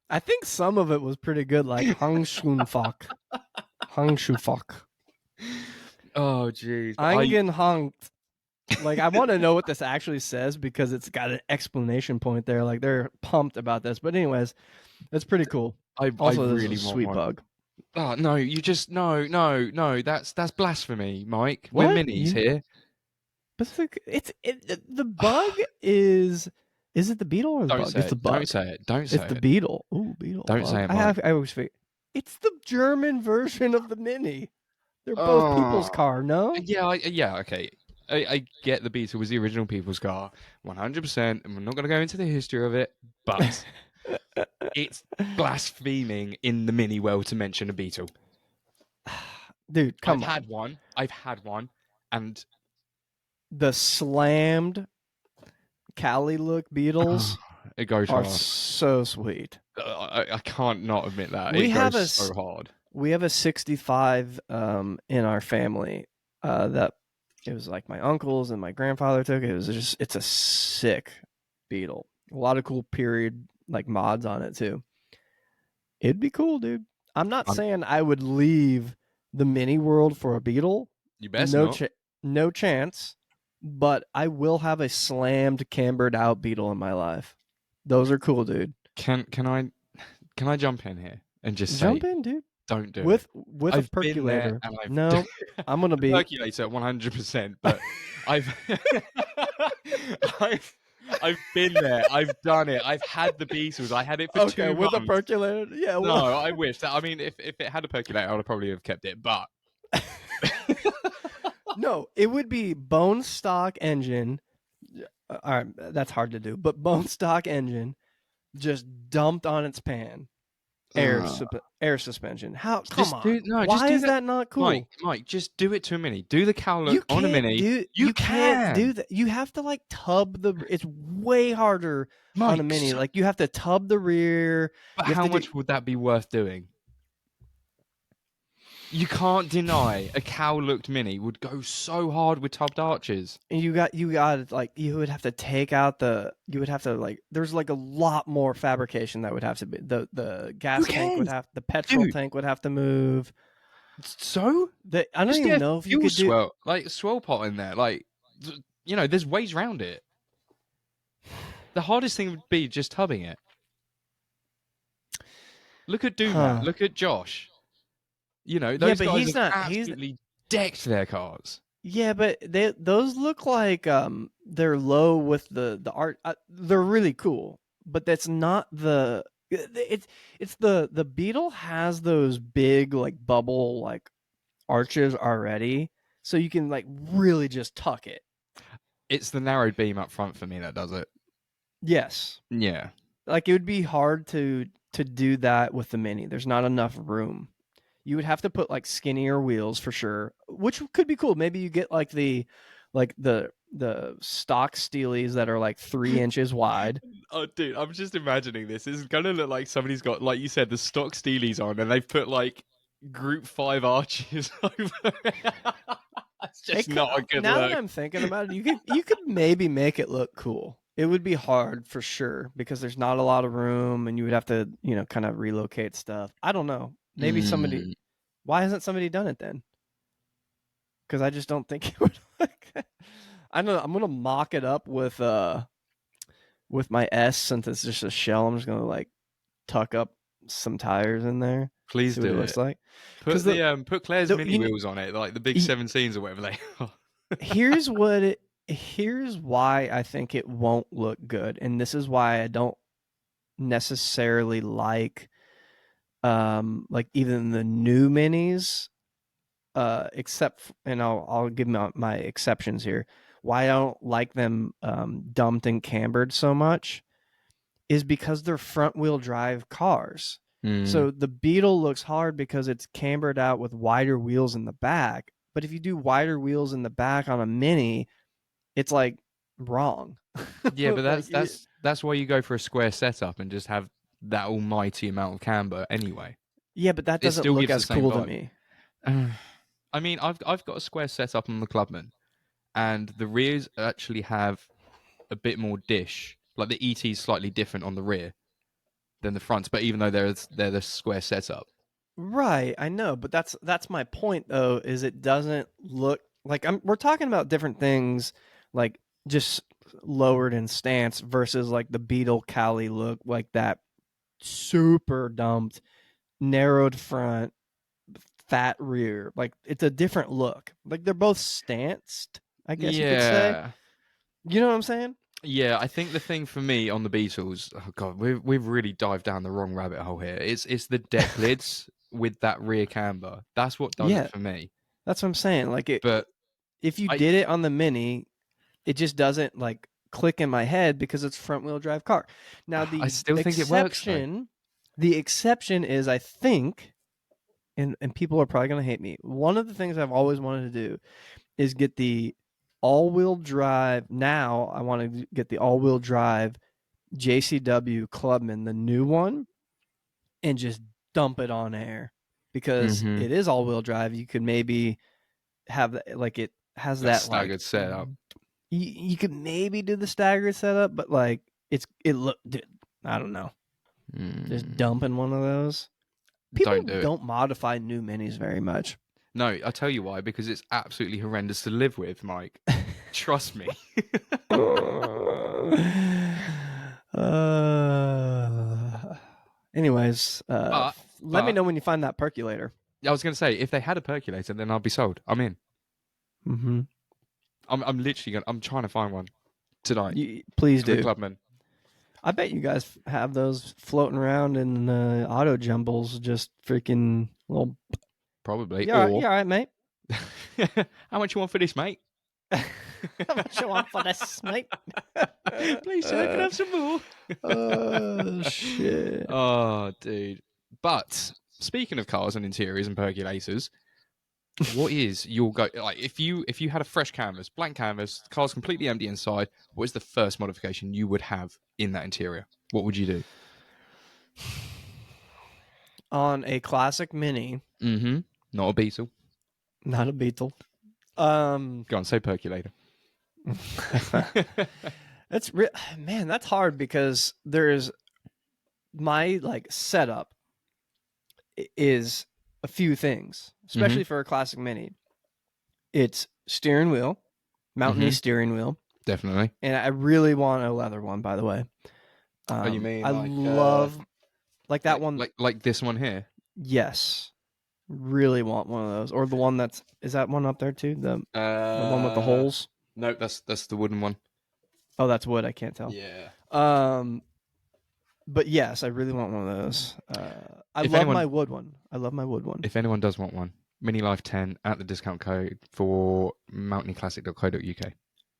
I think some of it was pretty good, like Hangschuhfach. Hangschuhfach. Oh, jeez. Angehangt. Like, I want to know what this actually says because it's got an explanation point there. Like, they're pumped about this. But, anyways, it's pretty cool. I Also, this is really a want sweet one. bug. Oh no, you just no. That's blasphemy, Mike. We're What? minis here. But the bug is. Is it the beetle or the Don't bug? It's say the it. Don't bug. say it. Don't It's say the it. beetle. Ooh, beetle. Don't Bug. say it, Mike. I always figure it's the German version of the Mini. They're both people's Oh, car. No. yeah, okay. I get the Beetle was the original people's car, 100%, and we're not going to go into the history of it, but it's blaspheming in the mini world to mention a Beetle. Dude, come on. I've had one, and The slammed Cali look Beetles it goes are hard. so sweet. I can't not admit that. We It have goes so hard. we have a 65 in our family that it was like my uncles and my grandfather took. It's a sick Beetle. A lot of cool period like mods on it too. It'd be cool, dude. I'm not Um, saying I would leave the mini world for a Beetle. you best not. No chance. But I will have a slammed, cambered out Beetle in my life. Those are cool, dude. Can I jump in here and just Jump say, in, dude. don't do it. With a I've been there percolator. and I've No, I'm gonna be percolator 100%, but I've I've I've been there. I've done it. I've had the Beatles. I had it for okay 2 with a months. percolator. Yeah, No, well, I wish that. I mean, if it had a percolator, I would probably have kept it. But no, it would be bone stock engine. All right, that's hard to do, but bone stock engine just dumped on its pan. Air suspension. How? Come on. just Why do is that. that not cool? Mike, just do it to a mini. Do the cowl You look on a can't mini. do You can't do can. that. You have to like tub the. It's way harder on a Mike, mini. Like you have to tub the rear. but You have how to do. much would that be worth doing? You can't deny a cow-looked Mini would go so hard with tubbed arches. And you got like you would have to take out the you would have to like there's like a lot more fabrication that would have to be the Who gas tank would cares, have the petrol dude? tank would have to move. So I don't just even get a know if you fuel could do. swell pot in there. Like, there's ways around it. The hardest thing would be just tubbing it. Look at Matt. Huh. Look at Josh. Yeah, Those but guys he's have not. He's absolutely decked their cars. yeah, but those look like they're low with the art. They're really cool, but that's not the. It's the Beetle has those big like bubble like arches already, so you can like really just tuck it. It's the narrowed beam up front for me that does it. Yes, Yeah. like it would be hard to do that with the Mini. There's not enough room. You would have to put like skinnier wheels for sure, which could be cool. Maybe you get like the stock Steelies that are like 3 inches wide. Oh, dude, I'm just imagining this. It's gonna look like somebody's got, like you said, the stock Steelies on, and they've put like Group 5 arches over it. That's just not a good Now that look. I'm thinking about it, you could maybe make it look cool. It would be hard for sure because there's not a lot of room, and you would have to kind of relocate stuff. I don't know. Maybe somebody. Mm, Why hasn't somebody done it then? Because I just don't think it would look. I know I'm gonna mock it up with my S since it's just a shell. I'm just gonna like tuck up some tires in there, please see what it do looks it. like. Put Because put Claire's the mini wheels on it, like the big 17s or whatever they are. here's here's why I think it won't look good, and this is why I don't necessarily like even the new minis, and I'll give my exceptions here. Why I don't like them dumped and cambered so much is because they're front wheel drive cars. Mm. So the Beetle looks hard because it's cambered out with wider wheels in the back. But if you do wider wheels in the back on a Mini, it's like wrong. Yeah, but like that's why you go for a square setup and just have that almighty amount of camber anyway. yeah, but that It doesn't still look gives the as same cool to vibe. me. I mean, I've got a square setup on the Clubman, and the rears actually have a bit more dish. Like the ET is slightly different on the rear than the fronts, but even though they're the square setup. Right, I know, but that's my point though, is it doesn't look like we're talking about different things like just lowered in stance versus like the Beetle Cali look, like that super dumped, narrowed front, fat rear. Like it's a different look. Like they're both stanced, I guess you could say. Yeah. You know what I'm saying? Yeah, I think the thing for me on the Beatles, oh god, we've really dived down the wrong rabbit hole here. It's the deck lids with that rear camber. That's what does it Yeah, for me. that's what I'm saying. Like But if you I did it on the Mini, it just doesn't like click in my head because it's front wheel drive car. Now I still think it works though. the exception is I think, and people are probably gonna hate me. One of the things I've always wanted to do is get the all wheel drive. Now I want to get the all wheel drive JCW Clubman, the new one, and just dump it on air because Mm-hmm. it is all wheel drive. You could maybe have like it has That that like staggered setup. you could maybe do the staggered setup, but like it look. I don't know. Just Mm, dumping one of those. People don't do it. don't modify new minis very much. No, I tell you why, because it's absolutely horrendous to live with, Mike. Trust me. uh, anyways, But let me but know when you find that percolator. I was going to say, if they had a percolator, then I'd be sold. I'm in. Mm-hmm. I'm literally going. I'm trying to find one tonight Please for the do. Clubman. I bet you guys have those floating around in auto jumbles, just freaking little. Probably. Yeah, Or all right, mate. how much you want for this, mate? How much you want for this, mate? Please, sir, can I have some more? Oh shit! Oh, dude. But speaking of cars and interiors and percolators, what is your go? Like, if you had a fresh canvas, blank canvas, the car's completely empty inside, what is the first modification you would have in that interior? What would you do? On a classic Mini, Mm-hmm. Not a Beetle. Not a Beetle. Um, Go on, say percolator. that's man, that's hard because there's my like setup is a few things, Mm-hmm. especially for a classic mini. It's steering wheel, mountainy Mm-hmm. steering wheel, Definitely. and I really want a leather one. By the way, Oh, you mean I love like that one. like this one here? Yes, really want one of those, or the one that's is that one up there too? The one with the Uh, holes. no, that's the wooden one. Oh, that's wood. I can't tell. Yeah. Um, but yes, I really want one of those. I If love anyone my wood one. I love my wood one. if anyone does want one, Mini Life 10 at the discount code for mountaineclassic.co.uk.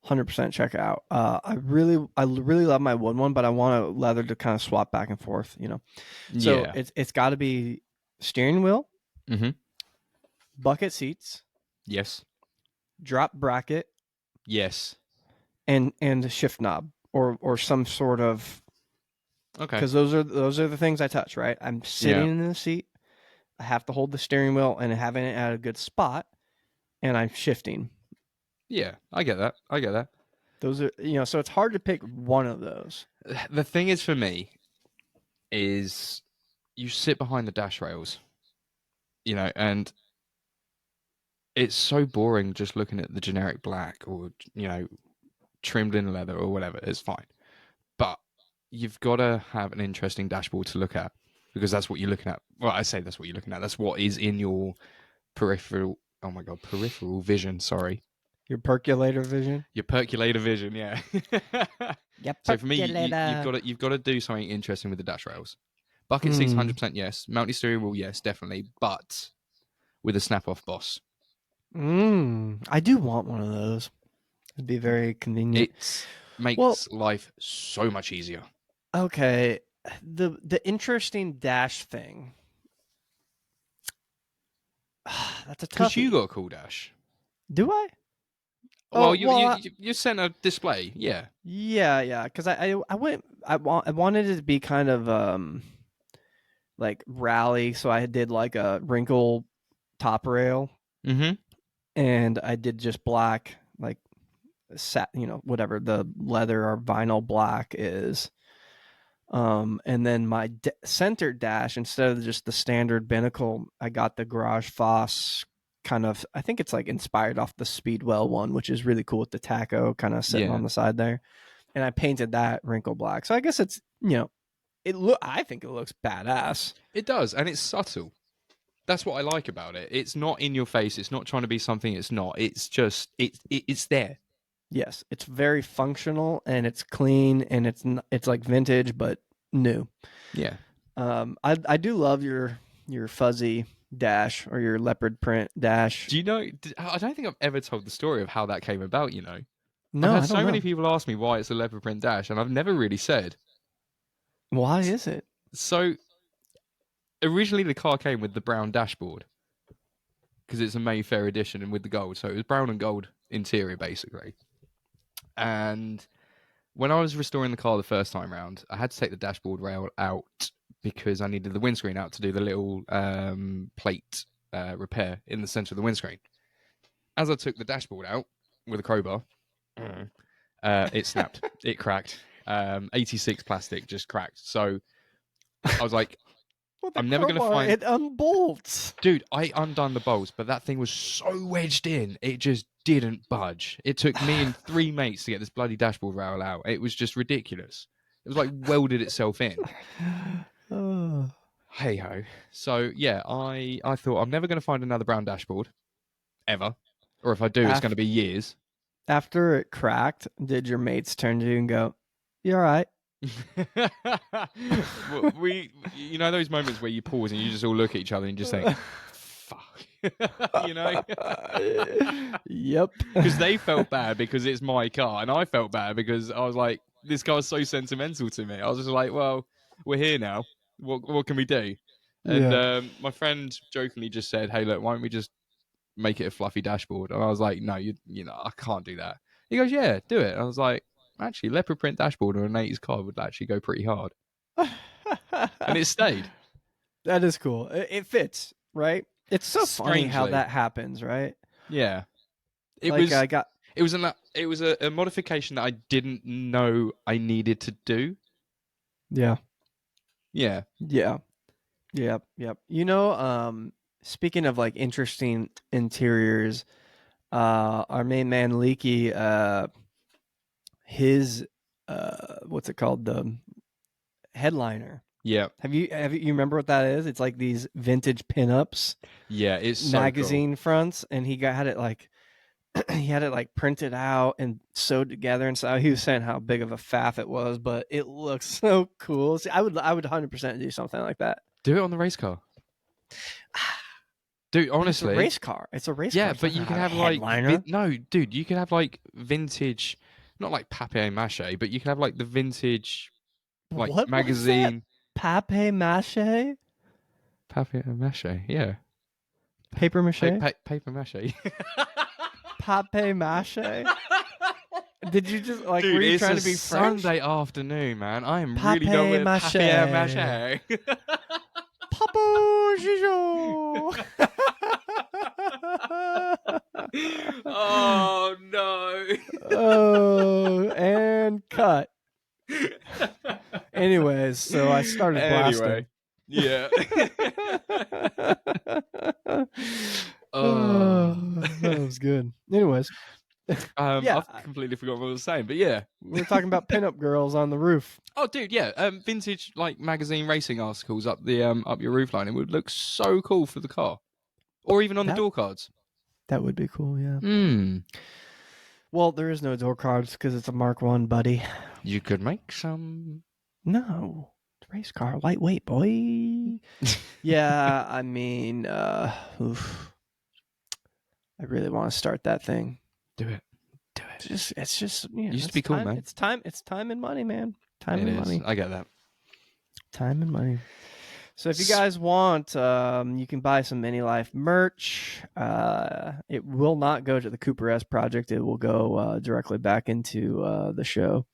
100% check it out. I really love my wood one, but I want a leather to kind of swap back and forth. You know, so Yeah. it's got to be steering wheel, Mm-hmm. bucket seats, Yes. drop bracket, Yes. and shift knob or some sort of Okay. because those are the things I touch. Right, I'm Yeah. sitting in the seat. I have to hold the steering wheel and having it at a good spot, and I'm shifting. Yeah. I get that. I get that. Those are so it's hard to pick one of those. The thing is for me is you sit behind the dash rails, and it's so boring just looking at the generic black or trimmed in leather or whatever. It's fine, but you've got to have an interesting dashboard to look at because that's what you're looking at. Well, I say that's what you're looking at. That's what is in your peripheral. Oh my god, peripheral vision. Sorry, Your percolator vision. your percolator vision. Yeah. Yeah, So for me, percolator. you've got to do something interesting with the dash rails. Bucket seats, Mm. 100% yes. Mountain steering wheel, yes, definitely. But with a snap off boss, I do want one of those. It'd be very convenient. it Well, makes life so much easier. okay. The interesting dash thing. That's a Because you toughie. got a cool dash. Do I? Well, Oh well, you sent a display, yeah. yeah. Because I went. I wanted it to be kind of like rally, so I did like a wrinkle top rail, Mm-hmm. and I did just black, like whatever the leather or vinyl black is. And then my center dash, instead of just the standard binnacle, I got the Garage Foss kind of, I think it's like inspired off the Speedwell one, which is really cool with the taco kind of sitting Yeah, on the side there. And I painted that wrinkle black. So I guess it's, I think it looks badass. it does, and it's subtle. That's what I like about it. It's not in your face. It's not trying to be something it's not. It's just it's there. Yes, it's very functional and it's clean and it's like vintage but new. Yeah. I do love your fuzzy dash or your leopard print dash. Do you know? I don't think I've ever told the story of how that came about. I've No, had I don't so many know. people ask me why it's a leopard print dash, and I've never really said. Why is it? So originally, the car came with the brown dashboard because it's a Mayfair edition and with the gold. So it was brown and gold interior, basically. And when I was restoring the car the first time round, I had to take the dashboard rail out because I needed the windscreen out to do the little plate repair in the center of the windscreen. As I took the dashboard out with a crowbar, it snapped. It cracked. 86 plastic just cracked. So I was like, With a I'm never going to crowbar, find. it unbolts. Dude, I undone the bolts, but that thing was so wedged in, it just didn't budge. It took me and three mates to get this bloody dashboard rail out. It was just ridiculous. It was like welded itself in. Oh. Hey ho. So yeah, I thought I'm never going to find another brown dashboard ever, or if I do, it's going to be years. After it cracked, did your mates turn to you and go, "You all right?" Those moments where you pause and you just all look at each other and just think, "Fuck," you know, Yep. because they felt bad because it's my car, and I felt bad because I was like, "This car's so sentimental to me." I was just like, "Well, we're here now. What can we do?" And Yeah. my friend jokingly just said, "Hey, look, why don't we just make it a fluffy dashboard?" And I was like, "No, I can't do that." He goes, "Yeah, do it." I was like, "Actually, leopard print dashboard on an 80s car would actually go pretty hard," and it stayed. That is cool. It fits, right? It's so funny how strangely. that happens, right? Yeah. It Like was I got it was a modification that I didn't know I needed to do. yeah. Yeah. Yeah. Yep, yep. Speaking of like interesting interiors, our main man Leaky, his what's it called? The headliner. Yeah. You remember what that is? It's like these vintage pinups Yeah, it's so cool. magazine fronts, and had it like he had it like printed out and sewed together, and so he was saying how big of a faff it was, but it looks so cool. See, I would 100% do something like that. Do it on the race car. Dude, But it's a honestly, race car. It's a race car. yeah, It's but not you gonna can have a have like headliner. no, dude, you can have like vintage, not like papier-mâché, but you can have like the vintage like What is that? magazine Pape mache? papier-mâché. Yeah. Paper mache? Paper-mâché. Pape mache? Did you just like? Were Dude, you it's trying a to be French? Sunday afternoon, man. I am really done Pape with papier mache. mâché. Papa Gijo. Oh no. Oh, and cut. Anyways, so I started Anyway, blasting. yeah. Oh, Oh. that was good. Anyways, yeah, I've completely forgotten what I was saying, but yeah. we're talking about pinup girls on the roof. Oh, dude, yeah. Vintage like magazine racing articles up the up your roof line. It would look so cool for the car, or even on the That door cards. that would be cool. Yeah. Hmm. Well, there is no door cards because it's a Mark One, buddy. You could make some. No, it's a race car, lightweight, boy. Yeah, I mean, oof. I really want to start that thing. Do it. Do it. It's just, Used to it's be cool, time. man. It's time. It's time and money, man. Time It and is. money. I get that. Time and money. So if you guys want, you can buy some Mini Life merch. It will not go to the Cooper S project. It will go directly back into the show.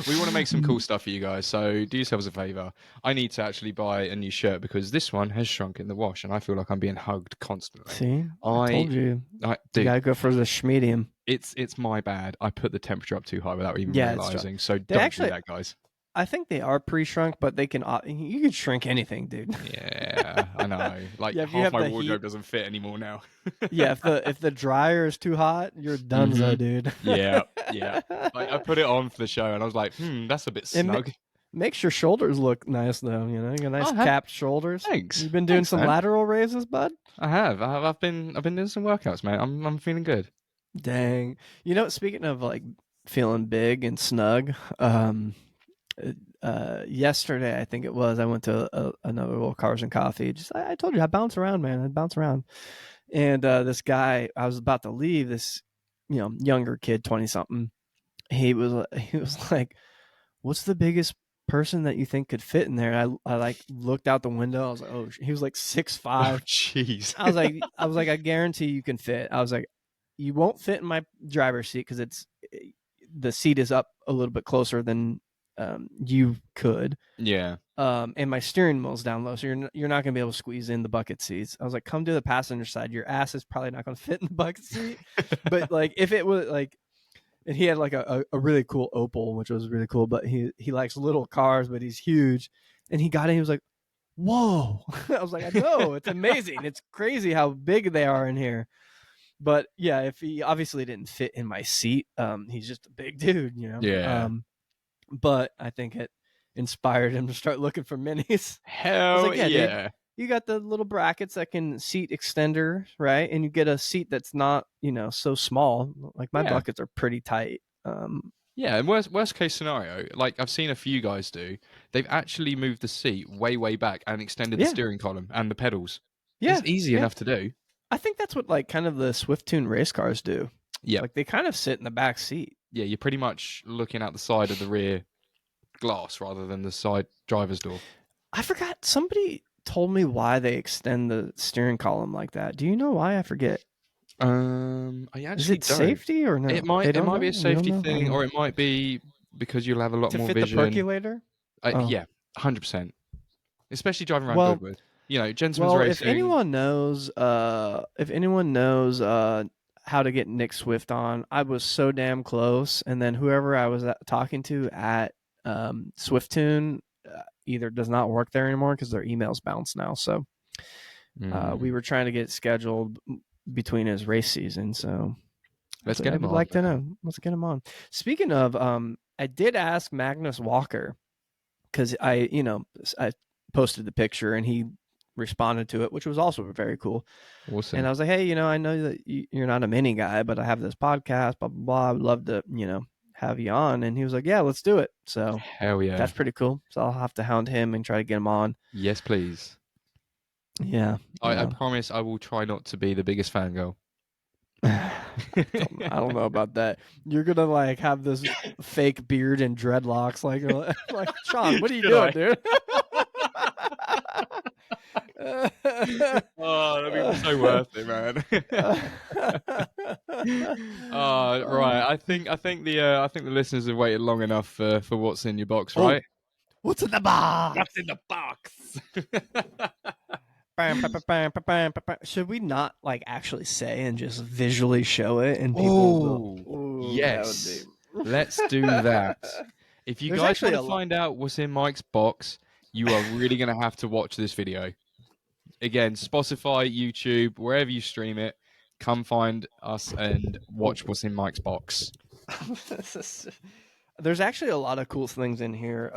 We want to make some cool stuff for you guys, so do yourselves a favor. I need to actually buy a new shirt because this one has shrunk in the wash, and I feel like I'm being hugged constantly. See, I told you. You Dude, gotta go for the schmedium. it's my bad. I put the temperature up too high without even Yeah, it's realizing. So They don't actually, do that, guys. I think they are pre-shrunk, but they can. You can shrink anything, dude. Yeah, I know. Like Yeah, if you half have my the wardrobe heat. doesn't fit anymore now. Yeah, if the dryer is too hot, you're donezo, Mhm. dude. Yeah, yeah. Like I put it on for the show, and I was like, that's a bit And snug. makes your shoulders look nice, though. You got nice Oh, capped shoulders. thanks. You've been doing Thanks, some man. lateral raises, bud. I have. I've been doing some workouts, mate. I'm feeling good. Dang. Speaking of like feeling big and snug, yesterday I think it was, I went to another little Cars and Coffee. Just I told you I bounce around, man. I bounce around, and this guy, I was about to leave. This younger kid, 20 something. He was like, "What's the biggest person that you think could fit in there?" I like looked out the window. I was like, "Oh," he was like Oh, 6'5". jeez. I guarantee you can fit. I was like, you won't fit in my driver's seat because the seat is up a little bit closer than you could. Yeah. And my steering wheel's down low, so you're not gonna be able to squeeze in the bucket seats. I was like, come to the passenger side. Your ass is probably not gonna fit in the bucket seat. But like, if it was like, and he had like a really cool Opel, which was really cool. But he likes little cars, but he's huge. And he got in. He was like, "Whoa!" I was like, "I know, it's amazing. It's crazy how big they are in here." But yeah, if he obviously didn't fit in my seat, he's just a big dude, Yeah. But I think it inspired him to start looking for minis. I was Hell like, "Yeah, dude, yeah. you got the little brackets that can seat extender, right? And you get a seat that's not, so small. Like my Yeah. buckets are pretty tight." Yeah, and worst case scenario, like I've seen a few guys do, they've actually moved the seat way back and extended the Yeah, steering column and the pedals. yeah, It's easy yeah. enough to do. I think that's what like kind of the Swift Tune race cars do. Yep. Like they kind of sit in the back seat. Yeah, you're pretty much looking out the side of the rear glass rather than the side driver's door. I forgot. Somebody told me why they extend the steering column like that. Do you know why? I forget. I Is actually it don't. safety or no? They It don't might know. be a You don't safety know. thing, or it might be because you'll have a lot To more fit the vision. percolator. Oh Yeah, 100%. Especially driving around well, Goodwood. Gentlemen's Well, racing. if anyone knows how to get Nick Swift on, I was so damn close, and then whoever I was talking to at Swiftune either does not work there anymore because their emails bounce now. So we Mm. were trying to get scheduled between his race season. So I Let's said get I him would on, like to man. know. Let's get him on. Speaking of, I did ask Magnus Walker because I posted the picture and he responded to it, which was also very cool. And I Awesome. was like, hey, I know that you're not a mini guy, but I have this podcast, blah, blah, blah. I would love to, have you on. And he was like, yeah, let's do it. So Hell yeah. that's pretty cool. So I'll have to hound him and try to get him on. Yes, please. Yeah. I Yeah. promise I will try not to be the biggest fangirl. I don't know about that. You're gonna like have this fake beard and dreadlocks, like Sean. What are you Should doing, I? dude? Oh, that'd be so worth it, man. Right. I think the listeners have waited long enough for what's in your box, Oh, right? what's in the box? What's in the box? Should we not like actually say and just visually show it, and people will go, Oh, "Ooh, that would be." yes. Let's do that. If you There's guys actually want to a lot. find out what's in Mike's box, you are really going to have to watch this video. Again, Spotify, YouTube, wherever you stream it, come find us and Oh. watch what's in Mike's box. There's actually a lot of cool things in here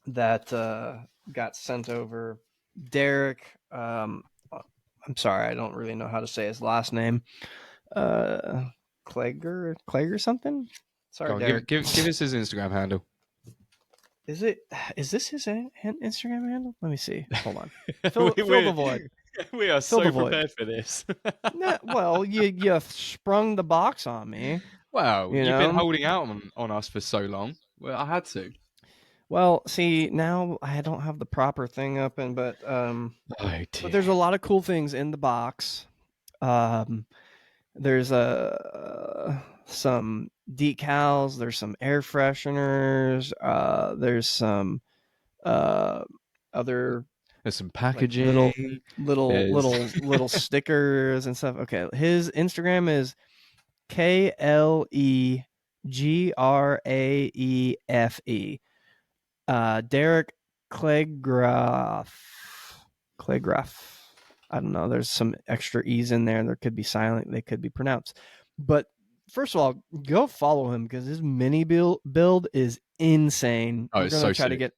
that got sent over. Derek, I'm sorry, I don't really know how to say his last name. Clegg or something. Go Sorry, on, Derek. give us his Instagram handle. Is it? Is this his Instagram handle? Let me see. Hold on. we, Fill the we void. we are Fill the so void. prepared for this. Nah, well, you sprung the box on me. Wow, You you've been know. holding out on us for so long. Well, I had to. Well, see, now I don't have the proper thing open, Oh but dear. there's a lot of cool things in the box. Um, there's some decals. There's some air fresheners. There's some other There's some like packaging. There's little stickers and stuff. Okay, his Instagram is KLEGRAEFE. Derek Cleggraff. Cleggraff. I don't know. There's some extra e's in there. There could be silent. They could be pronounced. But first of all, go follow him because his mini build is insane. oh, We're it's gonna so try to sick. get.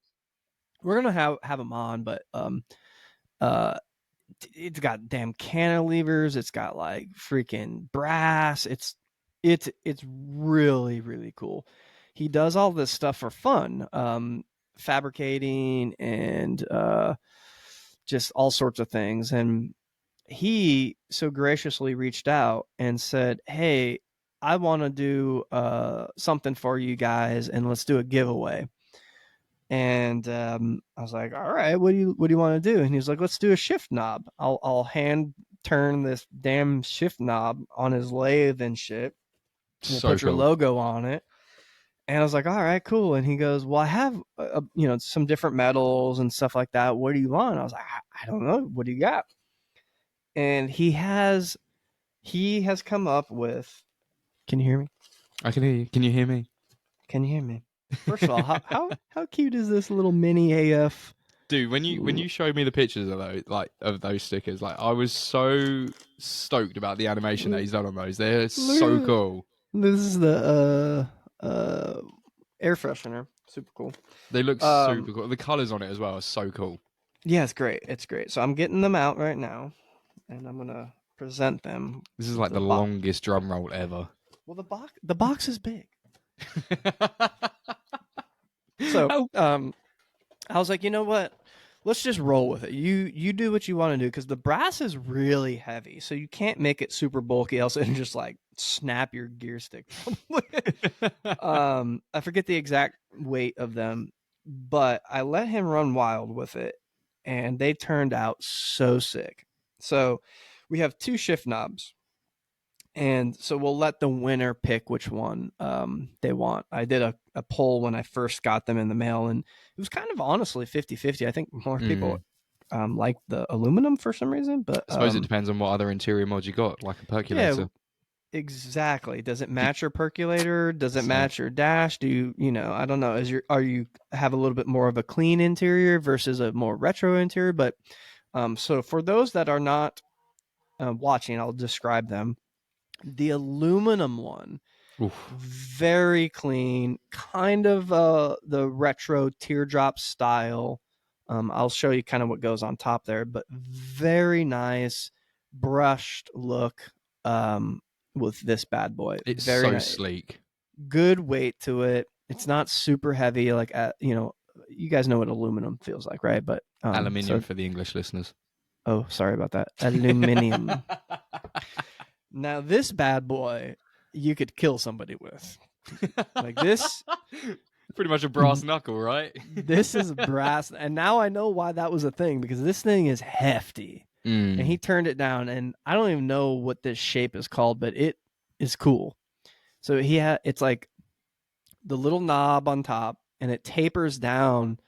We're gonna have him on, but uh, it's got damn cantilevers. It's got like freaking brass. It's really really cool. He does all this stuff for fun, fabricating and just all sorts of things. And he so graciously reached out and said, "Hey, I want to do something for you guys, and let's do a giveaway." And I was like, "All right, what do you want to do?" And he was like, "Let's do a shift knob. I'll hand turn this damn shift knob on his lathe and shit. We'll So put your cool. logo on it." And I was like, "All right, cool." And he goes, "Well, I have some different metals and stuff like that. What do you want?" I was like, "I don't know. What do you got?" And he has come up with. Can you hear me? I can hear you. Can you hear me? Can you hear me? First of all, how cute is this little mini AF? Dude, when you showed me the pictures of those stickers, like I was so stoked about the animation that he's done on those. They're Look so at it. cool. This is the air freshener. Super cool. They look Um, super cool. The colors on it as well are so cool. yeah, it's great. It's great. So I'm getting them out right now, and I'm gonna present them. This is like The the box. longest drum roll ever. Well, the box is big. So Oh, I was like, you know what? Let's just roll with it. You do what you want to do because the brass is really heavy, so you can't make it super bulky, else it'll just like snap your gear stick. I forget the exact weight of them, but I let him run wild with it, and they turned out so sick. So we have two shift knobs, and so we'll let the winner pick which one they want. I did a poll when I first got them in the mail, and it was kind of honestly 50-50. I think more people mm. like the aluminum for some reason. But I suppose it depends on what other interior mod you got, like a yeah, percolator. exactly. Does it Do, match your percolator? Does it same. match your dash? Do you know? I don't know. Are you have a little bit more of a clean interior versus a more retro interior? But so for those that are not watching, I'll describe them. The aluminum one, Oof. very clean, kind of the retro teardrop style. I'll show you kind of what goes on top there, but very nice brushed look with this bad boy. It's Very so nice, sleek. good weight to it. It's not super heavy, like you guys know what aluminum feels like, right? But Aluminium for the English listeners. oh, sorry about that, aluminium. Now this bad boy, you could kill somebody with. Like this, Pretty much a brass knuckle, right? this is brass, and now I know why that was a thing because this thing is hefty. And he turned it down, and I don't even know what this shape is called, but it is cool. So it's like the little knob on top, and it tapers down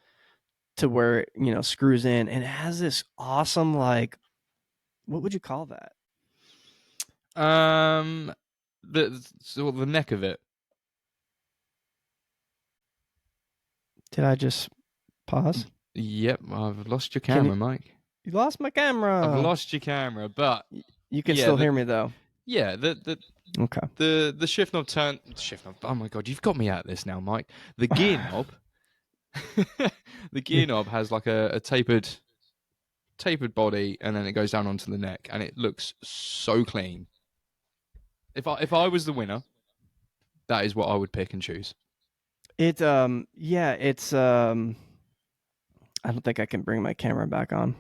to where it, screws in, and it has this awesome, like, what would you call that? Um, the neck of it. Did I just pause? Yep, I've lost your Can you? camera, Mike. You lost my I've camera. lost your camera, but You can yeah, still hear me though. yeah, the Okay. the shift knob shift knob. Oh my god, you've got me at this now, Mike. The gear knob, the gear knob has like a tapered body, and then it goes down onto the neck, and it looks so clean. If I was the winner, that is what I would pick and choose. It's I don't think I can bring my camera back on.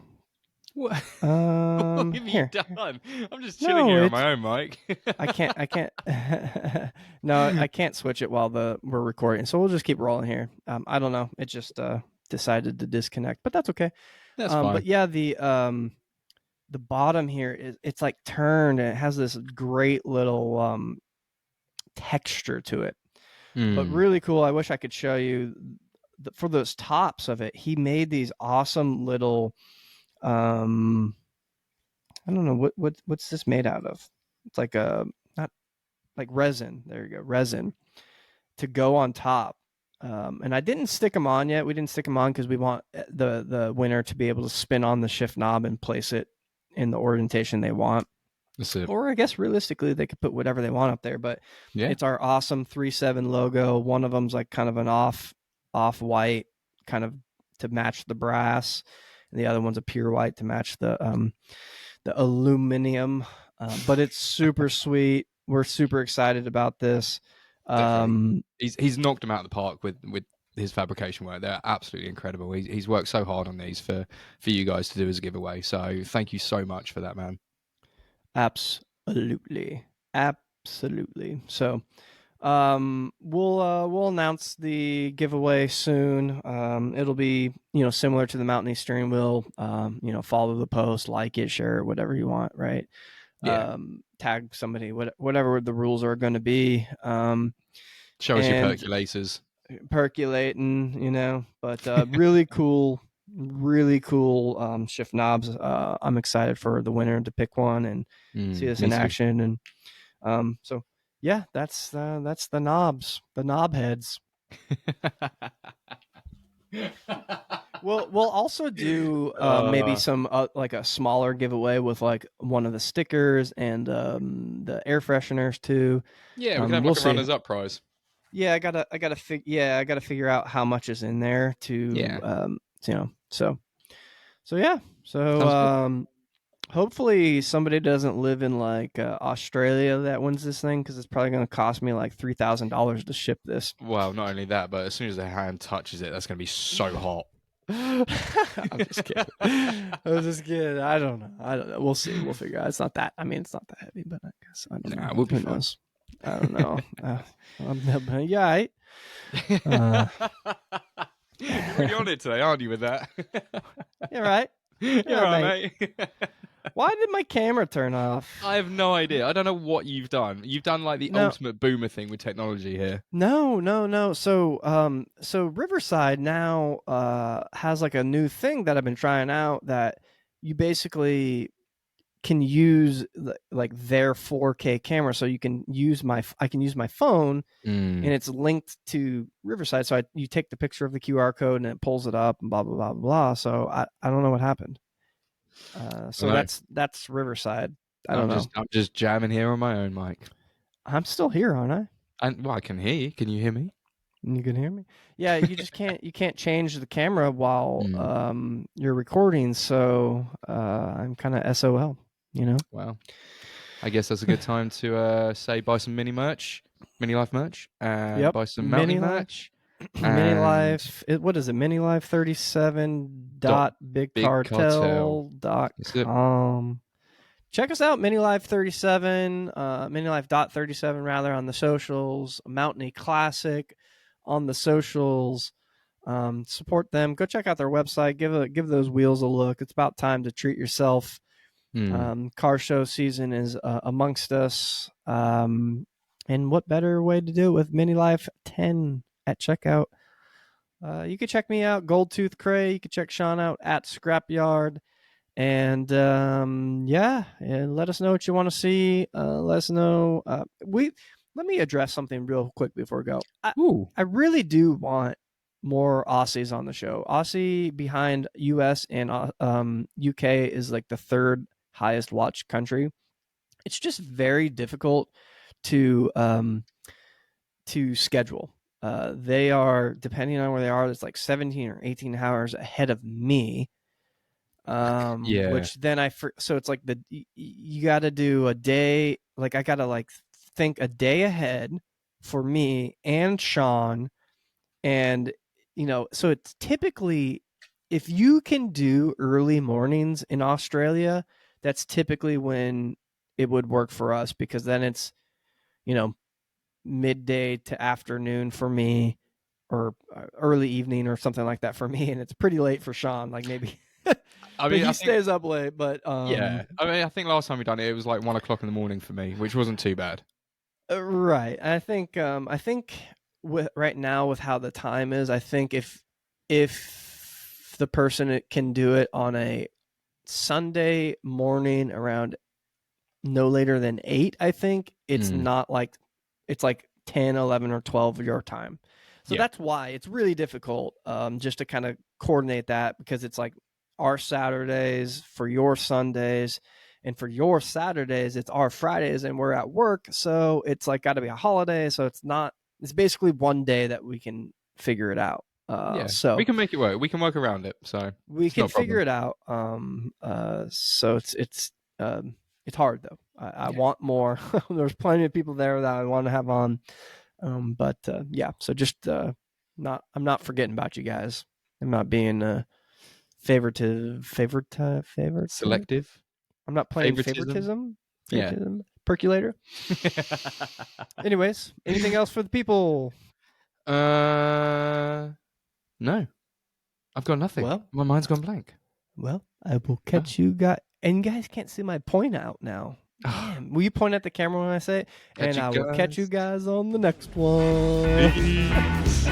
What? What have you Here. done? I'm just chilling No, here on it's my own, Mike. I can't no, I can't switch it while we're recording. So we'll just keep rolling here. I don't know. It just decided to disconnect, but that's okay. That's fine. But yeah, the bottom here it's like turned and it has this great little texture to it. But really cool. I wish I could show you for those tops of it. He made these awesome little I don't know what's this made out of. It's like a not like resin. There you go, resin to go on top. And I didn't stick them on yet. We didn't stick them on because we want the winner to be able to spin on the shift knob and place it in the orientation they want. That's it. Or I guess realistically they could put whatever they want up there. But Yeah. it's our awesome 3.7 logo. One of them's like kind of an off white, kind of to match the brass, and the other one's a pure white to match the aluminum. But it's super sweet. We're super excited about this. Definitely. He's knocked them out of the park with his fabrication work. They're absolutely incredible. He's worked so hard on these for you guys to do as a giveaway. So thank you so much for that, man. Absolutely. So we'll announce the giveaway soon. It'll be similar to the Mountain East steering wheel. Follow the post, like it, share it, whatever you want, right? Yeah. Tag somebody, whatever the rules are going to be. Show us your percolators. Percolating, but really cool shift knobs. I'm excited for the winner to pick one and see this in action. And so yeah, that's the knobs, the knob heads. We'll also do maybe some like a smaller giveaway with like one of the stickers and the air fresheners too. Yeah, we can have like a runners up prize. Yeah, I gotta figure out how much is in there to so yeah. So hopefully somebody doesn't live in like Australia that wins this thing because it's probably going to cost me like $3,000 to ship this. Well, not only that, but as soon as their hand touches it, that's going to be so hot. I'm just kidding. I don't know. We'll see. We'll figure out. It's not that. I mean, it's not that heavy, but I guess I don't know. We'll be Who fine. knows? I don't know. Yeah. Right. You're really on it today, aren't you? With that. Yeah. Right. You're right, mate. Why did my camera turn off? I have no idea. I don't know what you've done. You've done like the No, ultimate boomer thing with technology here. no. So Riverside now has like a new thing that I've been trying out that you basically can use like their 4K camera. So you can use I can use my phone and it's linked to Riverside. So you take the picture of the QR code and it pulls it up and blah blah blah blah. So I don't know what happened. I So know. that's Riverside. I don't know. I'm just jamming here on my own mic. I'm still here, aren't I? And well, I can hear you. Can you hear me? You can hear me. Yeah, you just can't change the camera while Mm. you're recording. So I'm kind of SOL. You know. Well, I guess that's a good time to say buy some mini life merch, and Yep. buy some mountain Mini Life. merch, Mini and Life. What is it? Mini Life 37 dot dot big cartel. That's it. bigcartel.com. Check us out, Mini Life 37, Mini Life dot 37 rather on the socials. Mountainy Classic on the socials. Support them. Go check out their website. Give those wheels a look. It's about time to treat yourself. Car show season is amongst us. And what better way to do it with Mini Life 10 at checkout? You can check me out, Gold Tooth Cray. You can check Sean out at Scrapyard. And yeah, and let us know what you want to see. Let us know. Let me address something real quick before we go. Ooh. I really do want more Aussies on the show. Aussie behind US and UK is like the third highest watched country. It's just very difficult to schedule. They are, depending on where they are, it's like 17 or 18 hours ahead of me. Yeah. Which then so it's like you got to do a day, like I got to like think a day ahead for me and Sean. And so it's typically, if you can do early mornings in Australia, that's typically when it would work for us, because then it's midday to afternoon for me, or early evening or something like that for me, and it's pretty late for Sean, like maybe I but mean, he I think stays up late. But yeah. I mean, I think last time we done it, it was like 1 o'clock in the morning for me, which wasn't too bad. right. I think with right now with how the time is, I think if the person can do it on a Sunday morning around no later than 8, I think it's not like it's like 10, 11, or 12 your time. So Yeah. that's why it's really difficult just to kind of coordinate that, because it's like our Saturdays for your Sundays, and for your Saturdays it's our Fridays, and we're at work, so it's like got to be a holiday, so it's basically one day that we can figure it out. Yeah. We So can make it work. We can work around it. So we it's can not a figure problem. it out. So it's hard though. I Yeah. want more. There's plenty of people there that I want to have on. But yeah, so just I'm not forgetting about you guys. I'm not being favorite. Selective I'm not playing favoritism. favoritism. Yeah. Favoritism. Percolator. Anyways, anything else for the people? No, I've got nothing. Well, My mind's gone blank. I will catch you guys. And you guys can't see my point out now. Damn. Will you point at the camera when I say it? Catch And you I will catch you guys. guys on the next one. Peace.